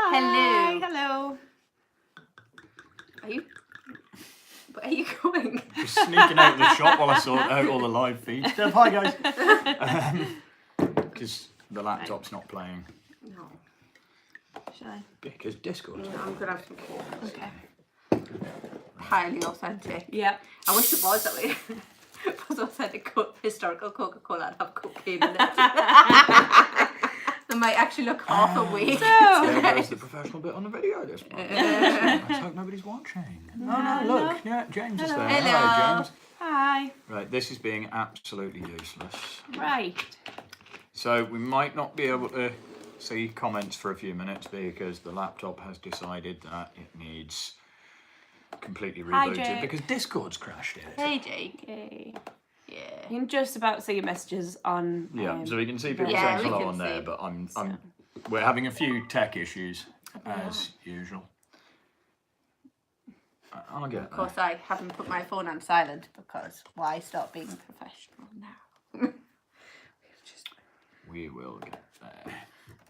Hi. Hello. Where are you going? Just sneaking out of the shop while I sort out all the live feeds. Hi guys. Because the laptop's not playing. No. Shall I? Because Discord's No, not. I'm gonna have some coke. Okay. Highly authentic. Yeah. I wish it was that way. If it was authentic historical Coca-Cola, I'd have cocaine in it. They might actually look half awake. There goes the professional bit on the video this month. Let's hope nobody's watching. Oh no, look. Yeah, James is there. Hello. Hello, James. Hi. Right, this is being absolutely useless. Right. So we might not be able to see comments for a few minutes because the laptop has decided that it needs completely Hi, rebooted Jake. because Discord's crashed it. Hey, Jake. Okay. Yeah. You can just about see your messages on. Yeah, so we can see people Yeah, saying we hello can on there, see. but we're having a few tech issues as usual. I'll get Of course, I haven't put my phone on silent because why stop being professional now? We will get there.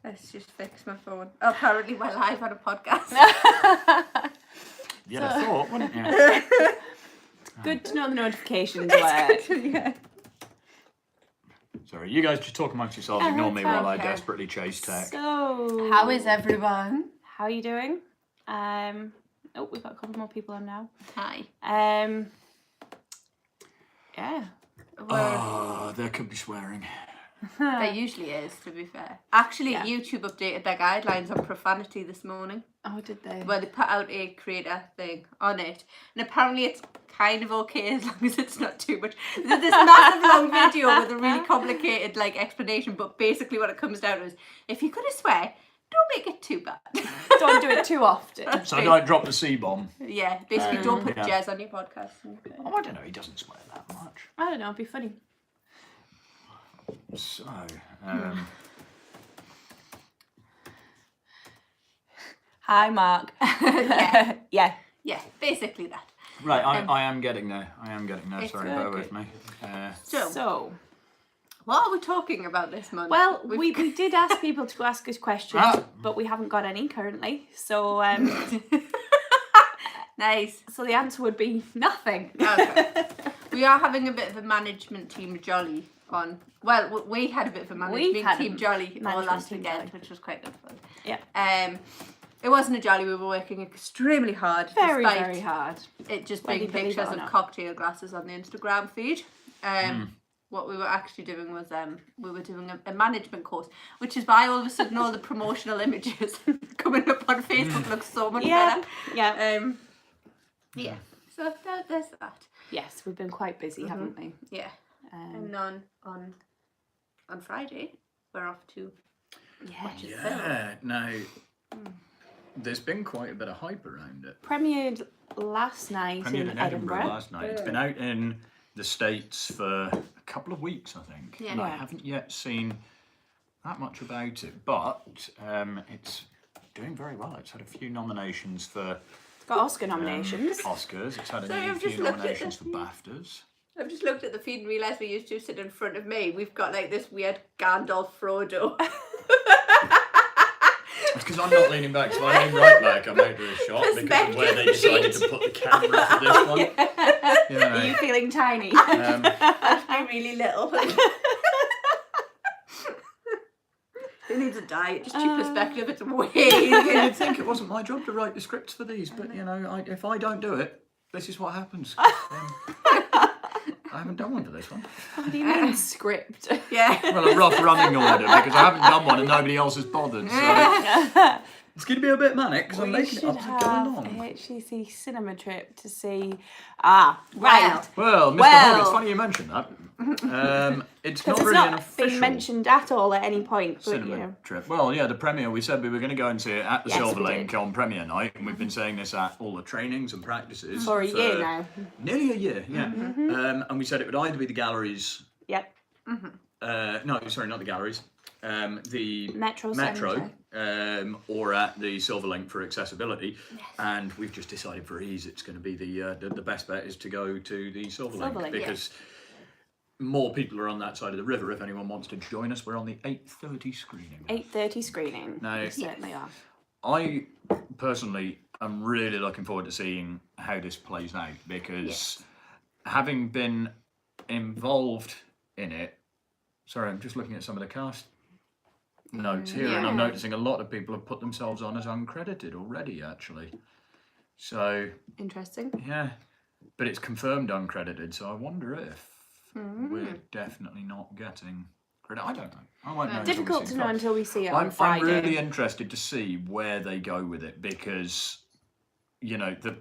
Let's just fix my phone. Oh, apparently, we're live on a podcast. You'd have thought, wouldn't you? Good to know the notifications work. Yeah. Sorry, you guys just talk amongst yourselves. Ignore me while I okay. desperately chase tech. So, How is everyone? How are you doing? Oh, we've got a couple more people on now. Hi. Yeah. Oh, there could be swearing. There usually is, to be fair. Actually, Yeah. YouTube updated their guidelines on profanity this morning, Oh, did they? where they put out a creator thing on it, and apparently it's kind of okay as long as it's not too much. There's this massive long video with a really complicated explanation, but basically what it comes down to is if you're gonna swear, don't make it too bad. Don't do it too often. So don't drop the C-bomb. Yeah, basically don't put yeah. jazz on your podcast. Oh, I don't know, he doesn't swear that much. I don't know, it'd be funny. So, Hi, Mark. Yeah. Yeah. Yeah, basically that. right, I am getting there. It's Sorry, good. bear with me. So, what are we talking about this month? Well, We've we did ask people to ask us questions, Ah. but we haven't got any currently. So Nice. so the answer would be nothing. Okay. We are having a bit of a management team jolly on. Well, we had a bit of a management had a team jolly all management last team weekend, jolly. which was quite good fun. Yeah. It wasn't a jolly. We were working extremely hard, Very, despite very hard. it just Whether being you believe it pictures or of not. cocktail glasses on the Instagram feed. What we were actually doing was we were doing a management course, which is why all of a sudden all the promotional images coming up on Facebook look so much Yeah. better. Yeah. Yeah. So there's that. Yes, we've been quite busy, haven't we? Yeah. And on Friday we're off to watch a film. Yeah, now, there's been quite a bit of hype around it. Premiered last night Premiered in in Edinburgh Edinburgh. last night. It's been out in the States for a couple of weeks, I think. Yeah. And I Yeah. haven't yet seen that much about it, but it's doing very well. It's had a few nominations for It's got Oscar nominations. Oscars. It's had Sorry, a I've few just looked at nominations for the- BAFTAs. I've just looked at the feed and realised we used to sit in front of me. We've got this weird Gandalf Frodo. It's because I'm not leaning back, so I lean right back. I'm out of the shot because of where they decided to put the camera for this one. You know, Are you feeling tiny? I'm really little. It needs a diet, just cheap perspective. It's way. You'd think it wasn't my job to write the scripts for these, but if I don't do it, this is what happens. I haven't done one for this one. What do you mean script? Yeah. Well, a rough running order because I haven't done one and nobody else has bothered. So it's going to be a bit manic because I'm We making it should up as I have go a along. HCC cinema trip to see. Right. Well, Mr. Well. Hogg, it's funny you mentioned that. It's not Because it's really an not official been mentioned at all at any point. But, cinema trip. Well, yeah, the premiere, we said we were going to go and see it at the Yes, Silver we Link did. on premiere night, and we've been saying this at all the trainings and practices. For a year now. Nearly a year, yeah. And we said it would either be the galleries, Yep. no, sorry, not the galleries, the Metro or at the Silver Link for accessibility. Yes. And we've just decided for ease, it's going to be the best bet is to go to the Silver Link because more people are on that side of the river. If anyone wants to join us, we're on the 8:30 screening. 8:30 screening. No. We certainly are. I personally am really looking forward to seeing how this plays out because having been involved in it, sorry, I'm just looking at some of the cast notes here, and I'm noticing a lot of people have put themselves on as uncredited already, actually. So Interesting. yeah, but it's confirmed uncredited, so I wonder if we're definitely not getting credit. I don't know. I won't know. Difficult to know until we see it on I'm Friday. really interested to see where they go with it because, you know, the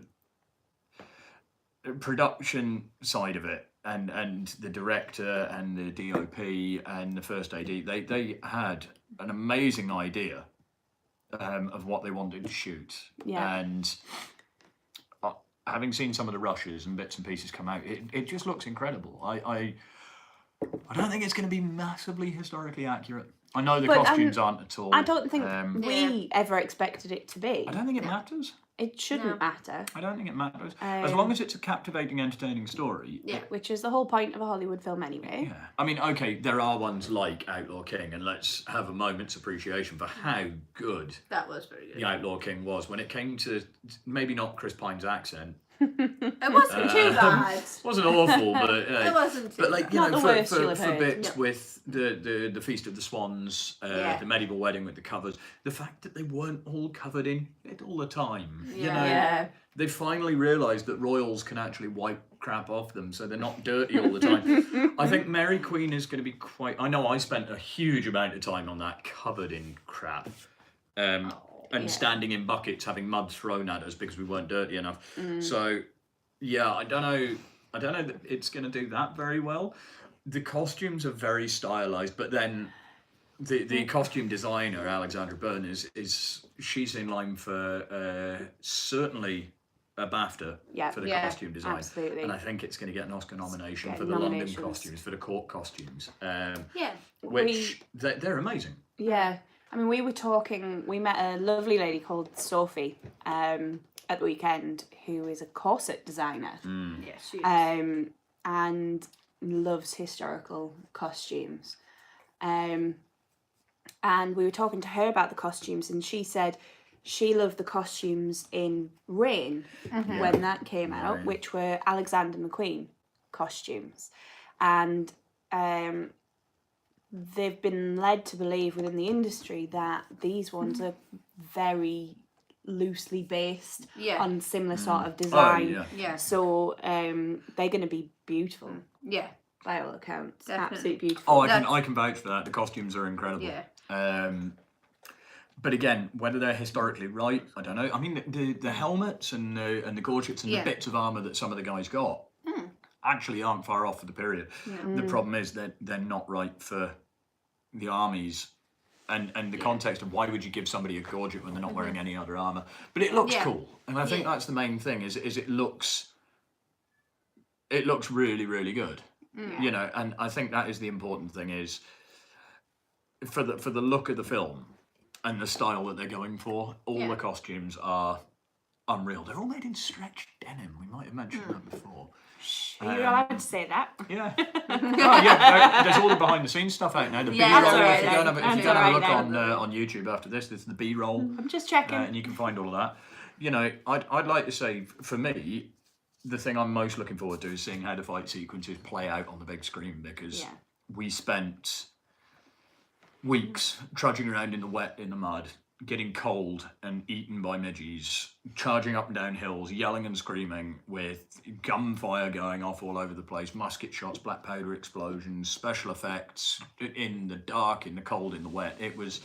production side of it and the director and the DOP and the first AD, they had an amazing idea of what they wanted to shoot. Yeah. And having seen some of the rushes and bits and pieces come out, it just looks incredible. I don't think it's going to be massively historically accurate. I know the costumes aren't at all. I don't think we ever expected it to be. I don't think it matters. It shouldn't matter. I don't think it matters. As long as it's a captivating, entertaining story. Yeah, which is the whole point of a Hollywood film anyway. Yeah. I mean, okay, there are ones like Outlaw King, and let's have a moment's appreciation for how good That was very good. the Outlaw King was when it came to maybe not Chris Pine's accent. It wasn't too bad. Wasn't awful, but It wasn't too but like bad. you Not know, the worst you'll for have heard. bits with the Feast of the Swans, the medieval wedding with the covers, the fact that they weren't all covered in it all the time. You know, they finally realised that royals can actually wipe crap off them, so they're not dirty all the time. I think Mary Queen is going to be quite. I know I spent a huge amount of time on that, covered in crap. And standing in buckets, having mud thrown at us because we weren't dirty enough. So, yeah, I don't know that it's going to do that very well. The costumes are very stylized, but then the costume designer Alexandra Byrne she's in line for certainly a BAFTA for the costume design, absolutely. and I think it's going to get an Oscar nomination for the London costumes, for the court costumes. Which they're amazing. Yeah. I mean, we met a lovely lady called Sophie at the weekend who is a corset designer. Yes, she is. And loves historical costumes. And we were talking to her about the costumes, and she said she loved the costumes in Rain when that came out, which were Alexander McQueen costumes. And they've been led to believe within the industry that these ones are very loosely based on similar sort of design. So they're going to be beautiful. Yeah. By all accounts. Definitely. Absolutely beautiful. Oh, I can vouch for that. The costumes are incredible. Yeah. But again, whether they're historically right, I don't know. I mean, the helmets and the gorgets and the bits of armour that some of the guys got actually aren't far off for the period. The problem is that they're not right for the armies and the context of why would you give somebody a gorget when they're not wearing any other armour. But it looks cool, and I think that's the main thing. Is it looks really, really good. You know, and I think that is the important thing, is for the look of the film and the style that they're going for, all the costumes are unreal. They're all made in stretch denim. We might have mentioned that before. You're allowed to say that. Yeah. There's all the behind the scenes stuff out now. The B-roll, if you don't have a look on YouTube after this is the B-roll. I'm just checking. And you can find all of that. You know, I'd like to say, for me, the thing I'm most looking forward to is seeing how the fight sequences play out on the big screen, because we spent weeks trudging around in the wet, in the mud, getting cold and eaten by midges, charging up and down hills, yelling and screaming, with gunfire going off all over the place, musket shots, black powder explosions, special effects in the dark, in the cold, in the wet. It was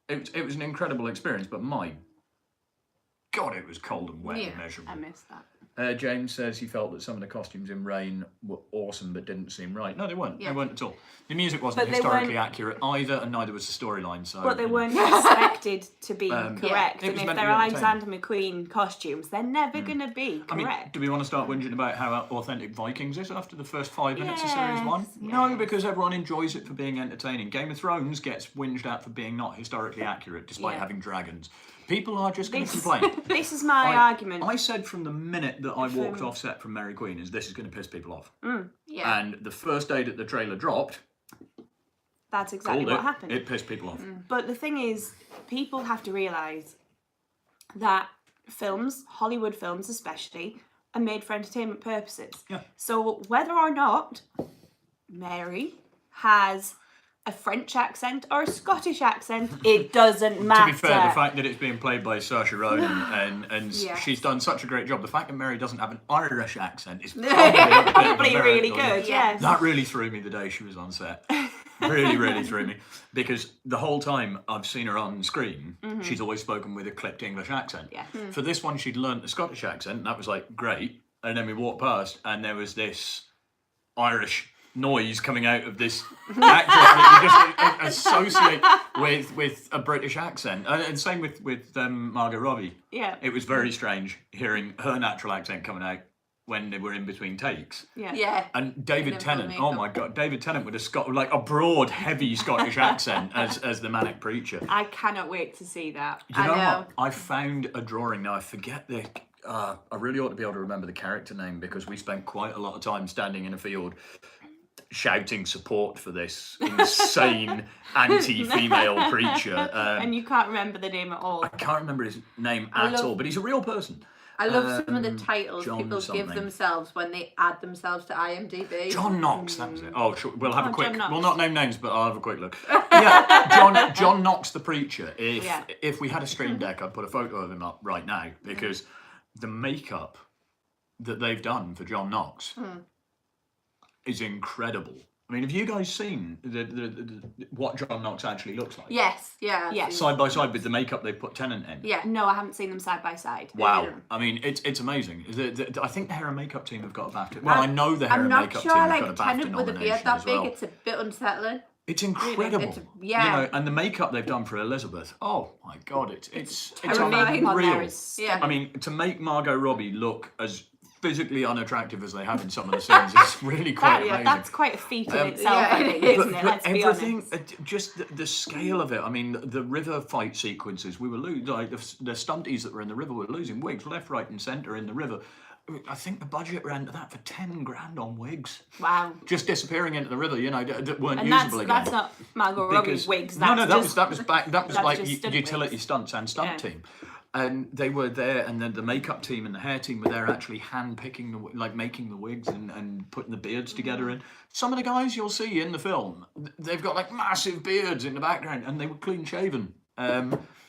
an incredible experience, but my God, it was cold and wet and miserable. I missed that. James says he felt that some of the costumes in Rain were awesome but didn't seem right. No, they weren't. They weren't at all. The music wasn't historically accurate either, and neither was the storyline. So, but they weren't expected to be correct. It And was if meant to they're be Alexander McQueen costumes, they're never going to be correct. I mean, do we want to start whinging about how authentic Vikings is after the first 5 minutes of Series 1? No, because everyone enjoys it for being entertaining. Game of Thrones gets whinged at for being not historically accurate, despite having dragons. People are just going to complain. This is my argument. I said from the minute that I walked off set from Mary Queen, this is going to piss people off. Yeah. And the first day that the trailer dropped, that's exactly what happened. It pissed people off. But the thing is, people have to realise that films, Hollywood films especially, are made for entertainment purposes. Yeah. So whether or not Mary has a French accent or a Scottish accent, it doesn't matter. To be fair, the fact that it's being played by Saoirse Ronan and she's done such a great job, the fact that Mary doesn't have an Irish accent is probably really good, yes. That really threw me the day she was on set. Really threw me. Because the whole time I've seen her on screen, she's always spoken with a clipped English accent. Yeah. For this one, she'd learnt the Scottish accent, and that was like, great. And then we walked past, and there was this Irish noise coming out of this actress that you just associate with a British accent. And same with Margot Robbie. Yeah. It was very strange hearing her natural accent coming out when they were in between takes. Yeah. And David Tennant, oh my God, David Tennant with a broad, heavy Scottish accent as the manic preacher. I cannot wait to see that. You know what? I found a drawing, now I forget the... I really ought to be able to remember the character name because we spent quite a lot of time standing in a field shouting support for this insane anti-female preacher. And you can't remember the name at all. I can't remember his name at all, but he's a real person. I love some of the titles John people something. give themselves when they add themselves to IMDb. John Knox, that was it. Oh, sure. We'll have a quick... John Knox. We'll not name names, but I'll have a quick look. Yeah, John Knox, the preacher. If we had a stream deck, I'd put a photo of him up right now because the makeup that they've done for John Knox is incredible. I mean, have you guys seen what John Knox actually looks like? Yes, yeah. Yes. Side by side with the makeup they've put Tennant in. Yeah. No, I haven't seen them side by side. Wow. I mean, it's amazing. I think the hair and makeup team have got a BAFTA. Well, I know the hair and makeup team have got a BAFTA Tennant with a beard nomination that as big, well. it's a bit unsettling. It's incredible. You know, and the makeup they've done for Elizabeth. Oh my God, it's unreal. Yeah. I mean, to make Margot Robbie look as physically unattractive as they have in some of the scenes is really quite amazing. That's quite a feat in itself, I think, isn't it? Let's be honest. Just the scale of it. I mean, the river fight sequences, we were losing, like the stunties that were in the river were losing wigs left, right and centre in the river. I think the budget ran to that for 10 grand on wigs. Wow. Just disappearing into the river, you know, that weren't and usable again. That's not Margot Robbie's wigs. That was like just utility wigs. stunts and stunt team. And they were there, and then the makeup team and the hair team were there actually hand-picking, making the wigs and putting the beards together. And some of the guys you'll see in the film, they've got like massive beards in the background, and they were clean-shaven.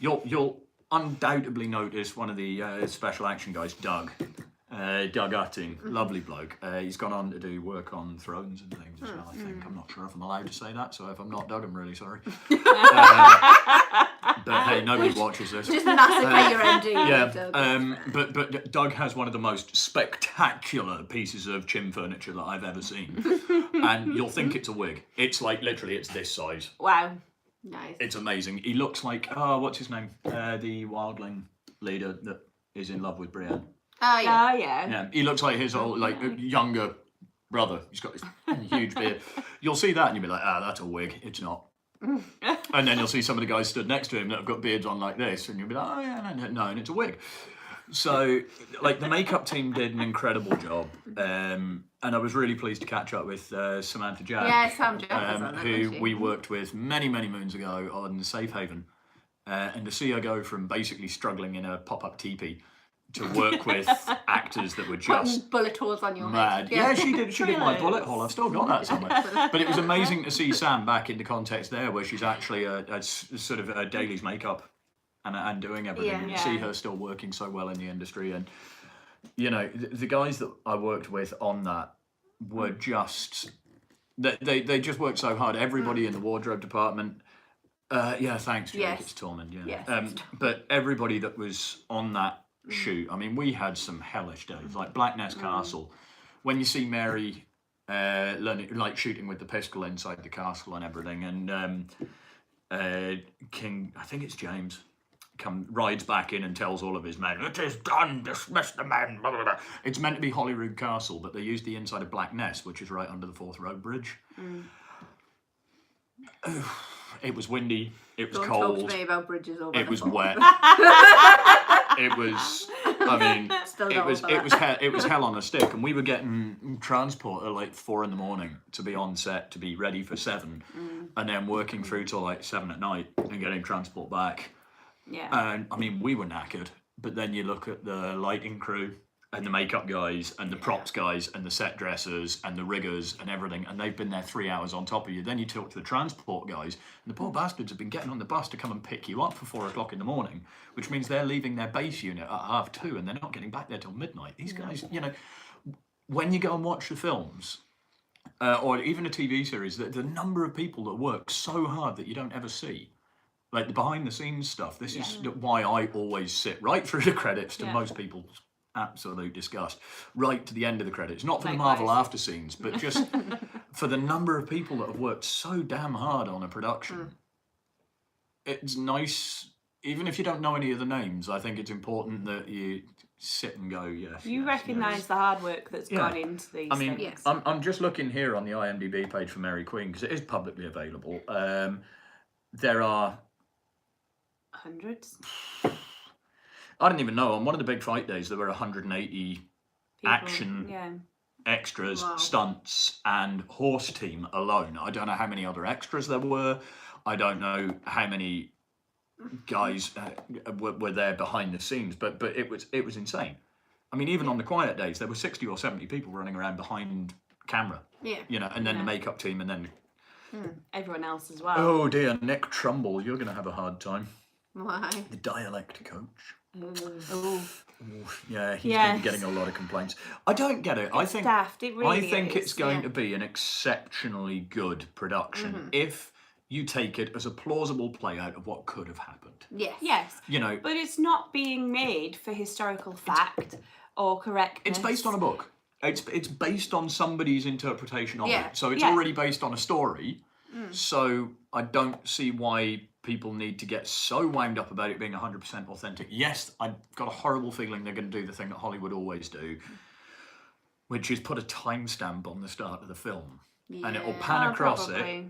You'll undoubtedly notice one of the special action guys, Doug Utting, lovely bloke. He's gone on to do work on Thrones and things as well, I think. I'm not sure if I'm allowed to say that, so if I'm not Doug, I'm really sorry. But hey, nobody watches this. Just massacre your MD. Yeah, but Doug has one of the most spectacular pieces of chim furniture that I've ever seen. And you'll think it's a wig. It's like, literally, it's this size. Wow. Nice. It's amazing. He looks like, what's his name? The wildling leader that is in love with Brienne. Oh, yeah. Yeah, he looks like his old, younger brother. He's got this huge beard. You'll see that and you'll be like, that's a wig. It's not. And then you'll see some of the guys stood next to him that have got beards on like this, and you'll be like, oh yeah, no, and it's a wig. So, the makeup team did an incredible job, and I was really pleased to catch up with Samantha Jack. Yeah, Sam Jack was on that, who we worked with many moons ago on Safe Haven, and to see her go from basically struggling in a pop-up teepee to work with actors that were just putting bullet holes on your mad. head. Yeah, she did my bullet hole. I've still got that somewhere. But it was amazing to see Sam back into context there, where she's actually a sort of a dailies makeup and doing everything. And see her still working so well in the industry. And you know, the guys that I worked with on that were just they just worked so hard. Everybody in the wardrobe department. Thanks, Jake. Yes. It's Tormund. Yeah. Yes, but everybody that was on that shoot, I mean, we had some hellish days, like Black Nest Castle. When you see Mary learning, shooting with the pistol inside the castle and everything, and King, I think it's James, rides back in and tells all of his men, "It is done, dismiss the men." Blah, blah, blah. It's meant to be Holyrood Castle, but they used the inside of Black Nest, which is right under the Forth Road Bridge. It was windy. It was cold. Don't talk to me about bridges over It was wet. It was I mean, Still it not was over it was that. it was hell on a stick, and we were getting transport at like 4 a.m. to be on set to be ready for 7, and then working through till like 7 at night and getting transport back. Yeah. And I mean, we were knackered, but then you look at the lighting crew and the makeup guys and the props guys and the set dressers and the riggers and everything, and they've been there 3 hours on top of you. Then you talk to the transport guys, and the poor bastards have been getting on the bus to come and pick you up for 4 o'clock in the morning, which means they're leaving their base unit at 2:30 and they're not getting back there till midnight. These guys, you know, when you go and watch the films, or even a TV series, the number of people that work so hard that you don't ever see. Like the behind the scenes stuff, this is why I always sit right through the credits to most people's absolute disgust, right to the end of the credits. Not for the Marvel after scenes, but just for the number of people that have worked so damn hard on a production. It's nice, even if you don't know any of the names, I think it's important that you sit and go, yes. You recognise the hard work that's gone into these things. Yes. I'm just looking here on the IMDb page for Mary Queen, because it is publicly available. There are hundreds. I don't even know. On one of the big fight days, there were 180 action extras, stunts, and horse team alone. I don't know how many other extras there were. I don't know how many guys were there behind the scenes, but it was insane. I mean, even on the quiet days, there were 60 or 70 people running around behind camera. Yeah. You know, and then the makeup team, and then everyone else as well. Oh dear, Nick Trumbull, you're going to have a hard time. Why? The dialect coach. Oh. Yeah, he's going to be getting a lot of complaints. I don't get it. I think daft. It really I think is. it's going to be an exceptionally good production if you take it as a plausible play out of what could have happened. Yes. You know, but it's not being made for historical fact or correctness. It's based on a book. It's based on somebody's interpretation of it. So it's already based on a story. So I don't see why people need to get so wound up about it being 100% authentic. Yes, I've got a horrible feeling they're going to do the thing that Hollywood always do, which is put a timestamp on the start of the film. And it will pan across it,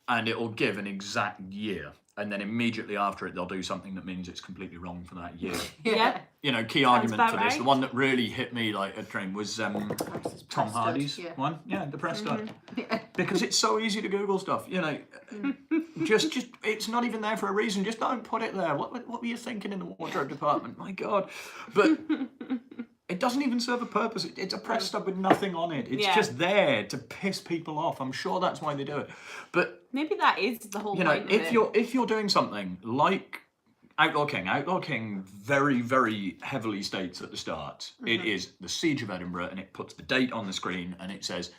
and it will give an exact year. And then immediately after it, they'll do something that means it's completely wrong for that year. You know, key argument for this, the one that really hit me like a train was Tom Hardy's one. Yeah, the press stud. Because it's so easy to Google stuff, you know. Just it's not even there for a reason. Just don't put it there. What were you thinking in the wardrobe department? My God. But it doesn't even serve a purpose. It's a press stud with nothing on it. It's just there to piss people off. I'm sure that's why they do it. But maybe that is the whole point of it. If you're doing something like Outlaw King very, very heavily states at the start, it is the Siege of Edinburgh, and it puts the date on the screen and it says,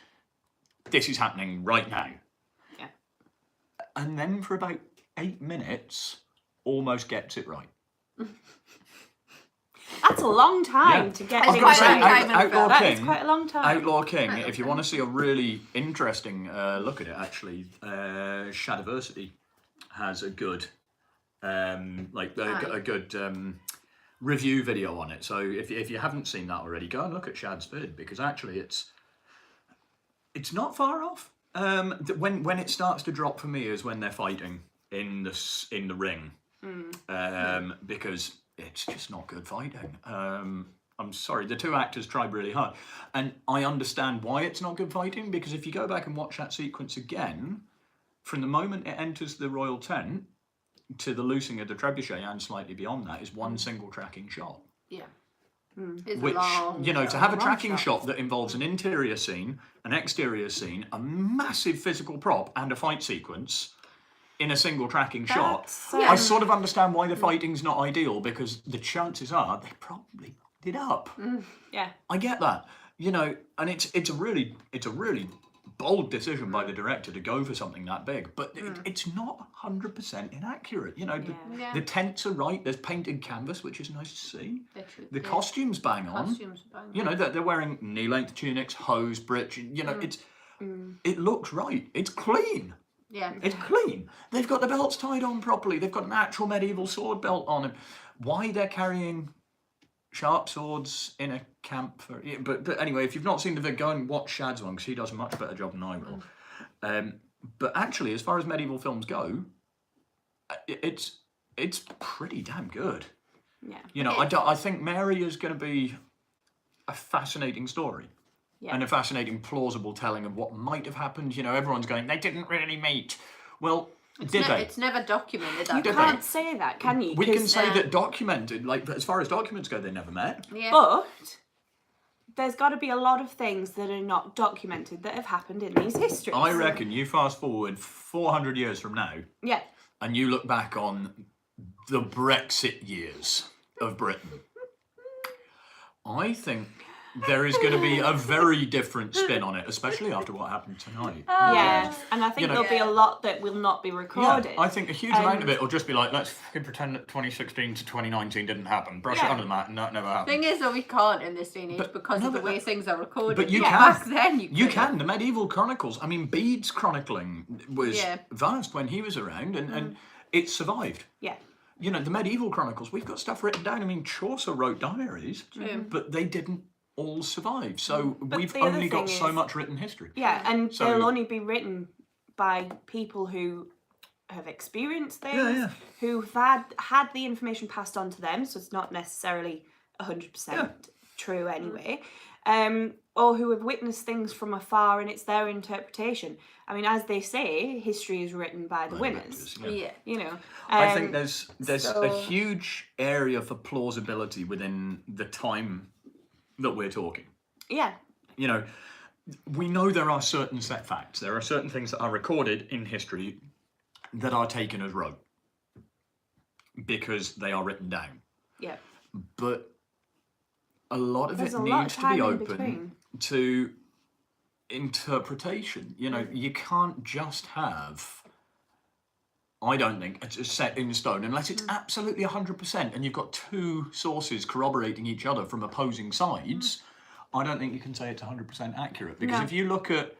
this is happening right now. Yeah. And then for about 8 minutes, almost gets it right. That's a long time to get things right. Outlaw King, that is quite a long time. Outlaw King, if you want to see a really interesting look at it, actually, Shadiversity has a good, a good review video on it. So if you haven't seen that already, go and look at Shad's vid, because actually it's not far off. When it starts to drop for me is when they're fighting in the ring, because it's just not good fighting. I'm sorry, the two actors tried really hard. And I understand why it's not good fighting, because if you go back and watch that sequence again, from the moment it enters the royal tent to the loosing of the trebuchet and slightly beyond that is one single tracking shot. Yeah. Which, to have a tracking shot that involves an interior scene, an exterior scene, a massive physical prop, and a fight sequence in a single tracking shot, I sort of understand why the fighting's not ideal, because the chances are they probably fucked it up. Yeah, I get that, and it's a really bold decision by the director to go for something that big, but it's not 100% inaccurate. The tents are right. There's painted canvas, which is nice to see. The costumes bang on. They're wearing knee-length tunics, hose, breech. It looks right. It's clean. Yeah. It's clean. They've got the belts tied on properly. They've got an actual medieval sword belt on them. Why they're carrying sharp swords in a camp but anyway, if you've not seen the video, go and watch Shad's one, because he does a much better job than I will. But actually, as far as medieval films go, it's pretty damn good. Yeah. You know, I think Mary is going to be a fascinating story. Yeah. And a fascinating, plausible telling of what might have happened. You know, everyone's going, they didn't really meet. Well, did they? It's never documented. You can't say that, can you? We can say that documented, like, as far as documents go, they never met. Yeah. But there's got to be a lot of things that are not documented that have happened in these histories. I reckon you fast forward 400 years from now, Yeah. and you look back on the Brexit years of Britain. I think there is going to be a very different spin on it, especially after what happened tonight. Yeah, and I think there'll be a lot that will not be recorded. Yeah, I think a huge amount of it will just be like, let's fucking pretend that 2016 to 2019 didn't happen. Brush it under the mat, and that never happened. Thing is, though, we can't in this day and age because of the way things are recorded. But you can. Back then, you can. The medieval chronicles. I mean, Bede's chronicling was vast when he was around, and it survived. Yeah. You know, the medieval chronicles, we've got stuff written down. I mean, Chaucer wrote diaries, but they didn't all survive. So we've only got so much written history. Yeah, and they'll only be written by people who have experienced things, who've had the information passed on to them, so it's not necessarily 100% true anyway, or who have witnessed things from afar and it's their interpretation. I mean, as they say, history is written by the winners. You know. I think there's a huge area for plausibility within the time that we're talking. Yeah. You know, we know there are certain set facts. There are certain things that are recorded in history that are taken as rote because they are written down. Yeah. But a lot of it needs to be open to interpretation. You know, you can't just have, I don't think, it's set in stone unless it's absolutely 100% and you've got two sources corroborating each other from opposing sides. I don't think you can say it's 100% accurate because if you look at,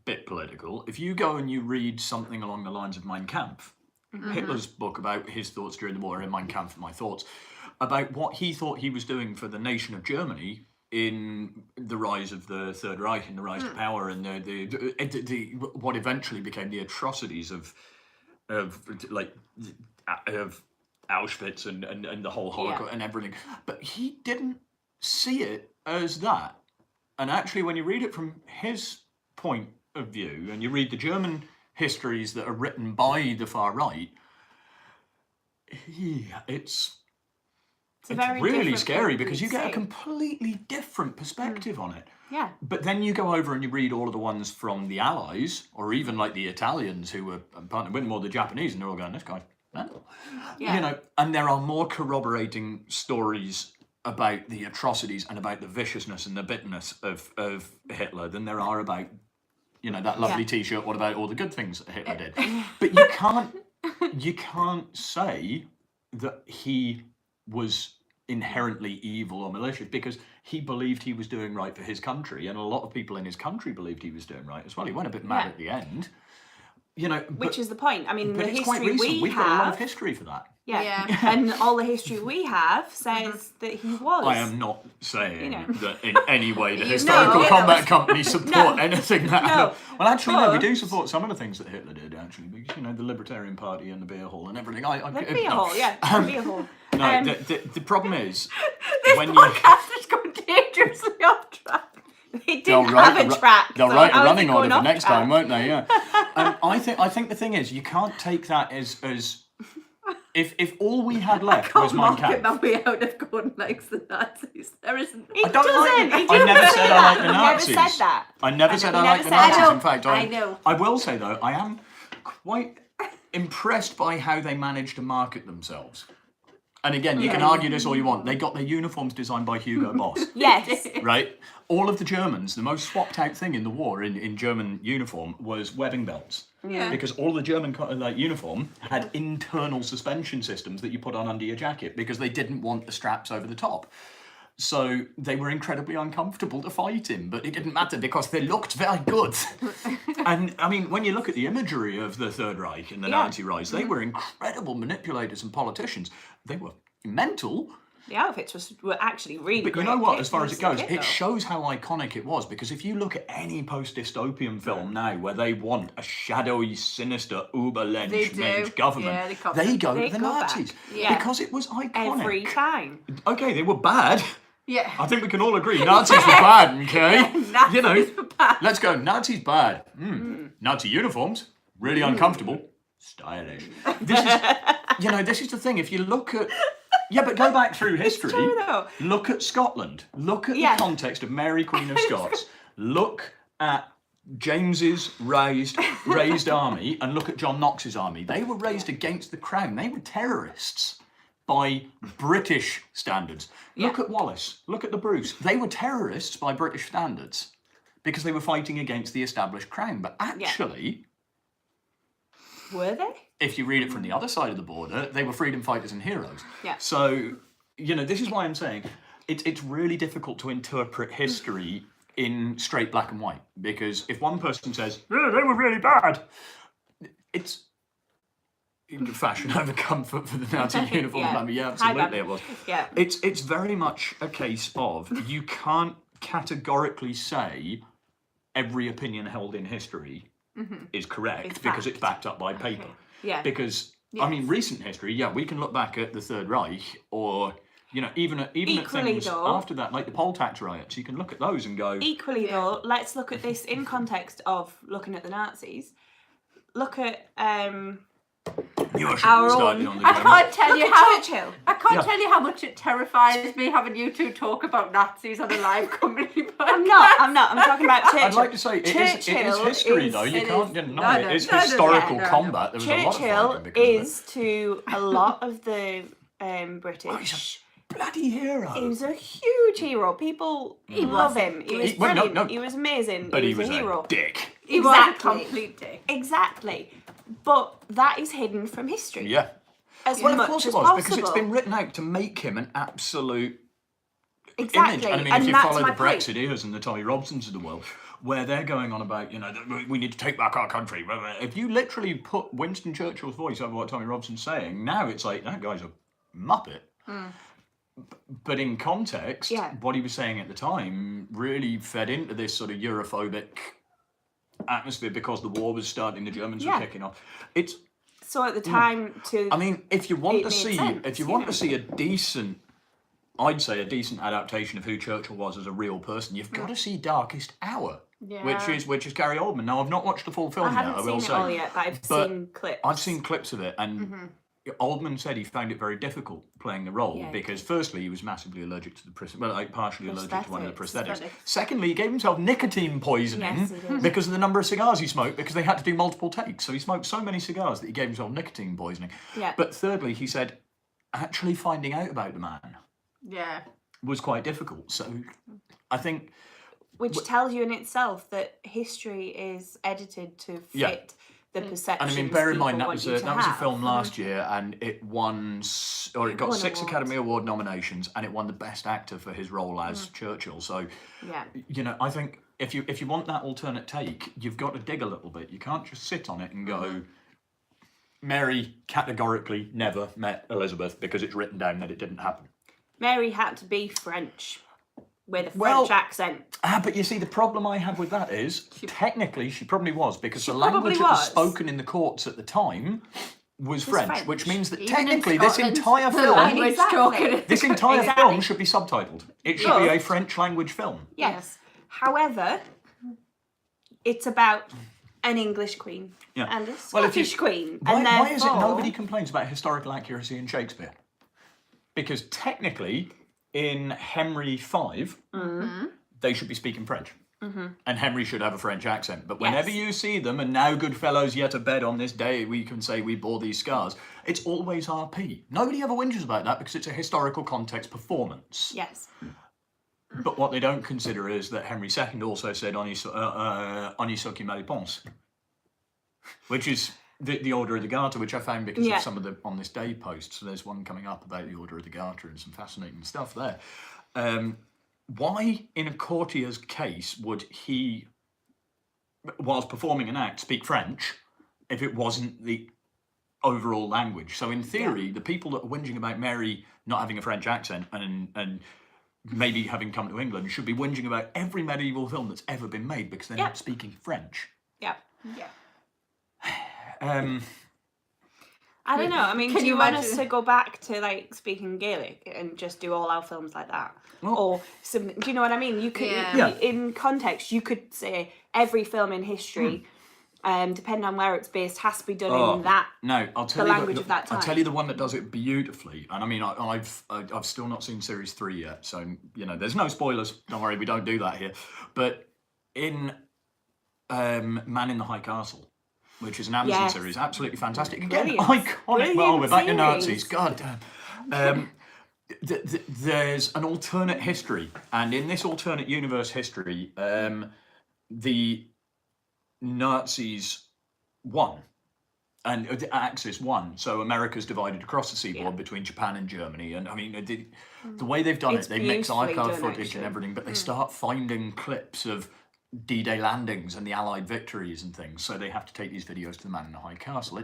bit political, if you go and you read something along the lines of Mein Kampf, Hitler's book about his thoughts during the war, in Mein Kampf, My Thoughts, about what he thought he was doing for the nation of Germany in the rise of the Third Reich and the rise to power and the what eventually became the atrocities of Auschwitz and the whole Holocaust and everything. But he didn't see it as that. And actually, when you read it from his point of view, and you read the German histories that are written by the far right, it's really scary because you get a completely different perspective on it. Yeah. But then you go over and you read all of the ones from the Allies, or even like the Italians who were partnered with them, or the Japanese, and they're all going, this guy's mental. You know, and there are more corroborating stories about the atrocities and about the viciousness and the bitterness of Hitler than there are about, you know, that lovely T-shirt, what about all the good things that Hitler did? But you can't say that he was inherently evil or malicious because he believed he was doing right for his country, and a lot of people in his country believed he was doing right as well. He went a bit mad at the end, you know. Which is the point. I mean, the history we've got a lot of history for that. Yeah. And all the history we have says that he was. I am not saying that in any way the Historical Combat Company support anything that happened. Well, actually, no, we do support some of the things that Hitler did, actually, because, you know, the Libertarian Party and the beer hall and everything. The beer hall, the beer hall. No, the problem is this when podcast is going dangerously off track. They didn't have a track. They'll write a running order for next time, won't they? Yeah. I think the thing is, you can't take that as if all we had left was Mein Kampf. I can't market my way out of going likes the Nazis. There isn't. I never said I like the Nazis. Never said that. I never said I like the Nazis. In fact, I know. I will say though, I am quite impressed by how they managed to market themselves. And again, you can argue this all you want. They got their uniforms designed by Hugo Boss. Yes. Right? All of the Germans, the most swapped out thing in the war in German uniform was webbing belts. Yeah. Because all the German uniform had internal suspension systems that you put on under your jacket because they didn't want the straps over the top. So they were incredibly uncomfortable to fight in, but it didn't matter because they looked very good. And I mean, when you look at the imagery of the Third Reich and the Nazi rise, they were incredible manipulators and politicians. They were mental, The outfits were actually really But great. you know what, as far as it goes, Kit, it though. shows how iconic it was, because if you look at any post-dystopian film now where they want a shadowy, sinister, uber-Mensch government, Yeah, they go They to the go Nazis. back. Yeah. Because it was iconic. Every time. Okay, they were bad. Yeah. I think we can all agree Nazis were bad, okay? Nazis you know, were bad. let's go, Nazis bad. Nazi uniforms, really uncomfortable. Stylish. This is, this is the thing, if you look at... Yeah, but go back through history. It's true, though. Look at Scotland. Look at the context of Mary, Queen of Scots. Look at James's raised army, and look at John Knox's army. They were raised against the crown. They were terrorists by British standards. Look at Wallace. Look at the Bruce. They were terrorists by British standards because they were fighting against the established crown. But actually... Were they? If you read it from the other side of the border, they were freedom fighters and heroes. Yeah. So, this is why I'm saying it's really difficult to interpret history in straight black and white, because if one person says, "Yeah, they were really bad," it's fashion over comfort for the Nazi uniform. Yeah. I mean, yeah, absolutely it was. Yeah. It's very much a case of you can't categorically say every opinion held in history is correct It's because fact. it's backed up by paper. Yeah. Because I mean, recent history, we can look back at the Third Reich, or even at things though, after that, like the poll tax riots. You can look at those and go. Equally though, let's look at this in context of looking at the Nazis. Look at You are our starting own- on the I ground. can't tell look you at how Churchill. I can't tell you how much it terrifies me having you two talk about Nazis on a live comedy podcast. I'm not. I'm talking about Churchill. I'd like to say it is history, though. You can't deny it. It's historical combat. There was a lot of Churchill fighting because of it. is to a lot of the Oh, British. he's a bloody hero. He was a huge hero. People love him. He was brilliant. no. He was amazing. But he was a hero. dick. He was a Exactly. complete dick. Exactly. But that is hidden from history. Yeah. As Well, much of course it as was, possible. because it's been written out to make him an absolute exactly. image. And I mean, and if you that's follow my the point. Brexiteers and the Tommy Robsons of the world, where they're going on about, that we need to take back our country. If you literally put Winston Churchill's voice over what Tommy Robson's saying, now it's like, that guy's a muppet. But in context, what he was saying at the time really fed into this sort of Europhobic atmosphere because the war was starting, the Germans were kicking off. So at the time, I mean, if you want it to made see, sense, if you want to see a decent, I'd say a decent adaptation of who Churchill was as a real person, you've got to see Darkest Hour, which is Gary Oldman. Now, I've not watched the full film yet. I I will haven't seen say, it all yet, but I've seen clips. I've seen clips of it, and Oldman said he found it very difficult playing the role because, firstly, he was massively allergic to the partially allergic to one of the prosthetics. Secondly, he gave himself nicotine poisoning Yes, he did. because of the number of cigars he smoked, because they had to do multiple takes. So he smoked so many cigars that he gave himself nicotine poisoning. Yeah. But thirdly, he said actually finding out about the man was quite difficult. So I think... Which tells you in itself that history is edited to fit the perceptions. And I mean, bear in mind, that people was want a you to have. film last year, and it won, it got won 6 awards. Academy Award nominations, and it won the Best Actor for his role as Churchill. So, I think if you want that alternate take, you've got to dig a little bit. You can't just sit on it and go, Mary categorically never met Elizabeth because it's written down that it didn't happen. Mary had to be French with a French accent. But you see, the problem I have with that is, technically she probably was, because the probably language that was was. spoken in the courts at the time was French, French. which means that Even in technically this Scotland, entire the film... language Exactly. talking. This entire Exactly. film should be subtitled. It should be a French language film. Yes. However, it's about an English queen and a Well, if you- Scottish queen. Why, and why is it therefore- nobody complains about historical accuracy in Shakespeare? Because technically, in Henry V, they should be speaking French. And Henry should have a French accent. But whenever you see them, and now good fellows yet abed on this day, we can say we bore these scars, it's always RP. Nobody ever whinges about that because it's a historical context performance. Yes. But what they don't consider is that Henry II also said "Honi soit qui me réponse," which is the Order of the Garter, which I found because of some of the On This Day posts. So there's one coming up about the Order of the Garter and some fascinating stuff there. Why, in a courtier's case, would he, whilst performing an act, speak French if it wasn't the overall language. So in theory, the people that are whinging about Mary not having a French accent and maybe having come to England should be whinging about every medieval film that's ever been made because they're not speaking French. Yeah. I don't know. I mean, do you want us to go back to like speaking Gaelic and just do all our films like that, or something? Do you know what I mean? You could, in context, you could say every film in history, depending on where it's based, has to be done in that. No, I'll tell the you language of that time. I'll tell you the one that does it beautifully. And I mean, I've still not seen series 3 yet, so there's no spoilers. Don't worry, we don't do that here. But in Man in the High Castle, which is an Amazon series, absolutely fantastic. Again, iconic. Well, we're back to Nazis. God damn. There's an alternate history, and in this alternate universe history, the Nazis won, and the Axis won. So America's divided across the seaboard between Japan and Germany, and I mean the way they've done it, they mix archive footage and everything, but they start finding clips of D-Day landings and the Allied victories and things, so they have to take these videos to the Man in the High Castle.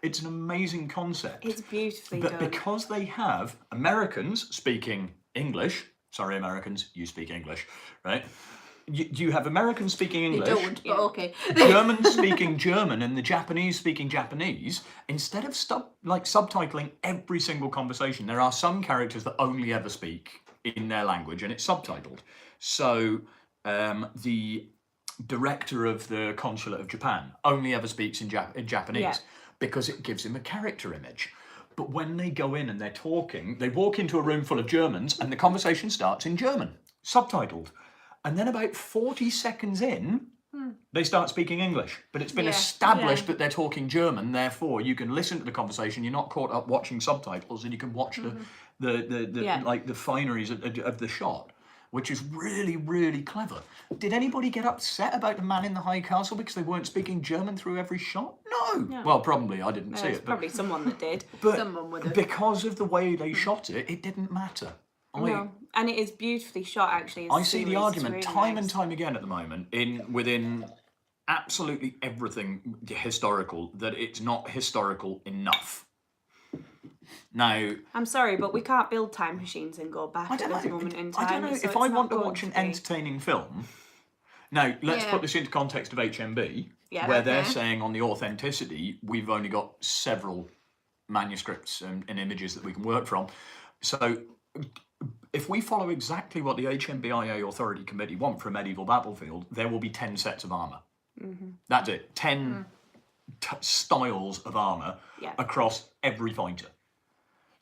It's an amazing concept. It's beautifully done. But because they have Americans speaking English, sorry Americans, you speak English, right? You have Americans speaking English. They don't, but okay. Germans speaking German and the Japanese speaking Japanese. Instead of subtitling every single conversation, there are some characters that only ever speak in their language and it's subtitled. So the director of the consulate of Japan only ever speaks in Japanese because it gives him a character image. But when they go in and they're talking, they walk into a room full of Germans and the conversation starts in German, subtitled. And then about 40 seconds in, they start speaking English. But it's been established that they're talking German, therefore you can listen to the conversation, you're not caught up watching subtitles, and you can watch the fineries of the shot, which is really, really clever. Did anybody get upset about the Man in the High Castle because they weren't speaking German through every shot? No. Well, probably, I didn't see it. Probably someone that did. But someone would have. Because of the way they shot it, it didn't matter. And it is beautifully shot, actually. I see the argument time and time again at the moment within absolutely everything historical that it's not historical enough. Now, I'm sorry, but we can't build time machines and go back at this moment in time. I don't know. If I want to watch an entertaining film, now let's put this into context of HMB, where they're saying on the authenticity, we've only got several manuscripts and images that we can work from. So if we follow exactly what the HMBIA Authority Committee want for a medieval battlefield, there will be 10 sets of armour. That's it. 10 styles of armour across every fighter.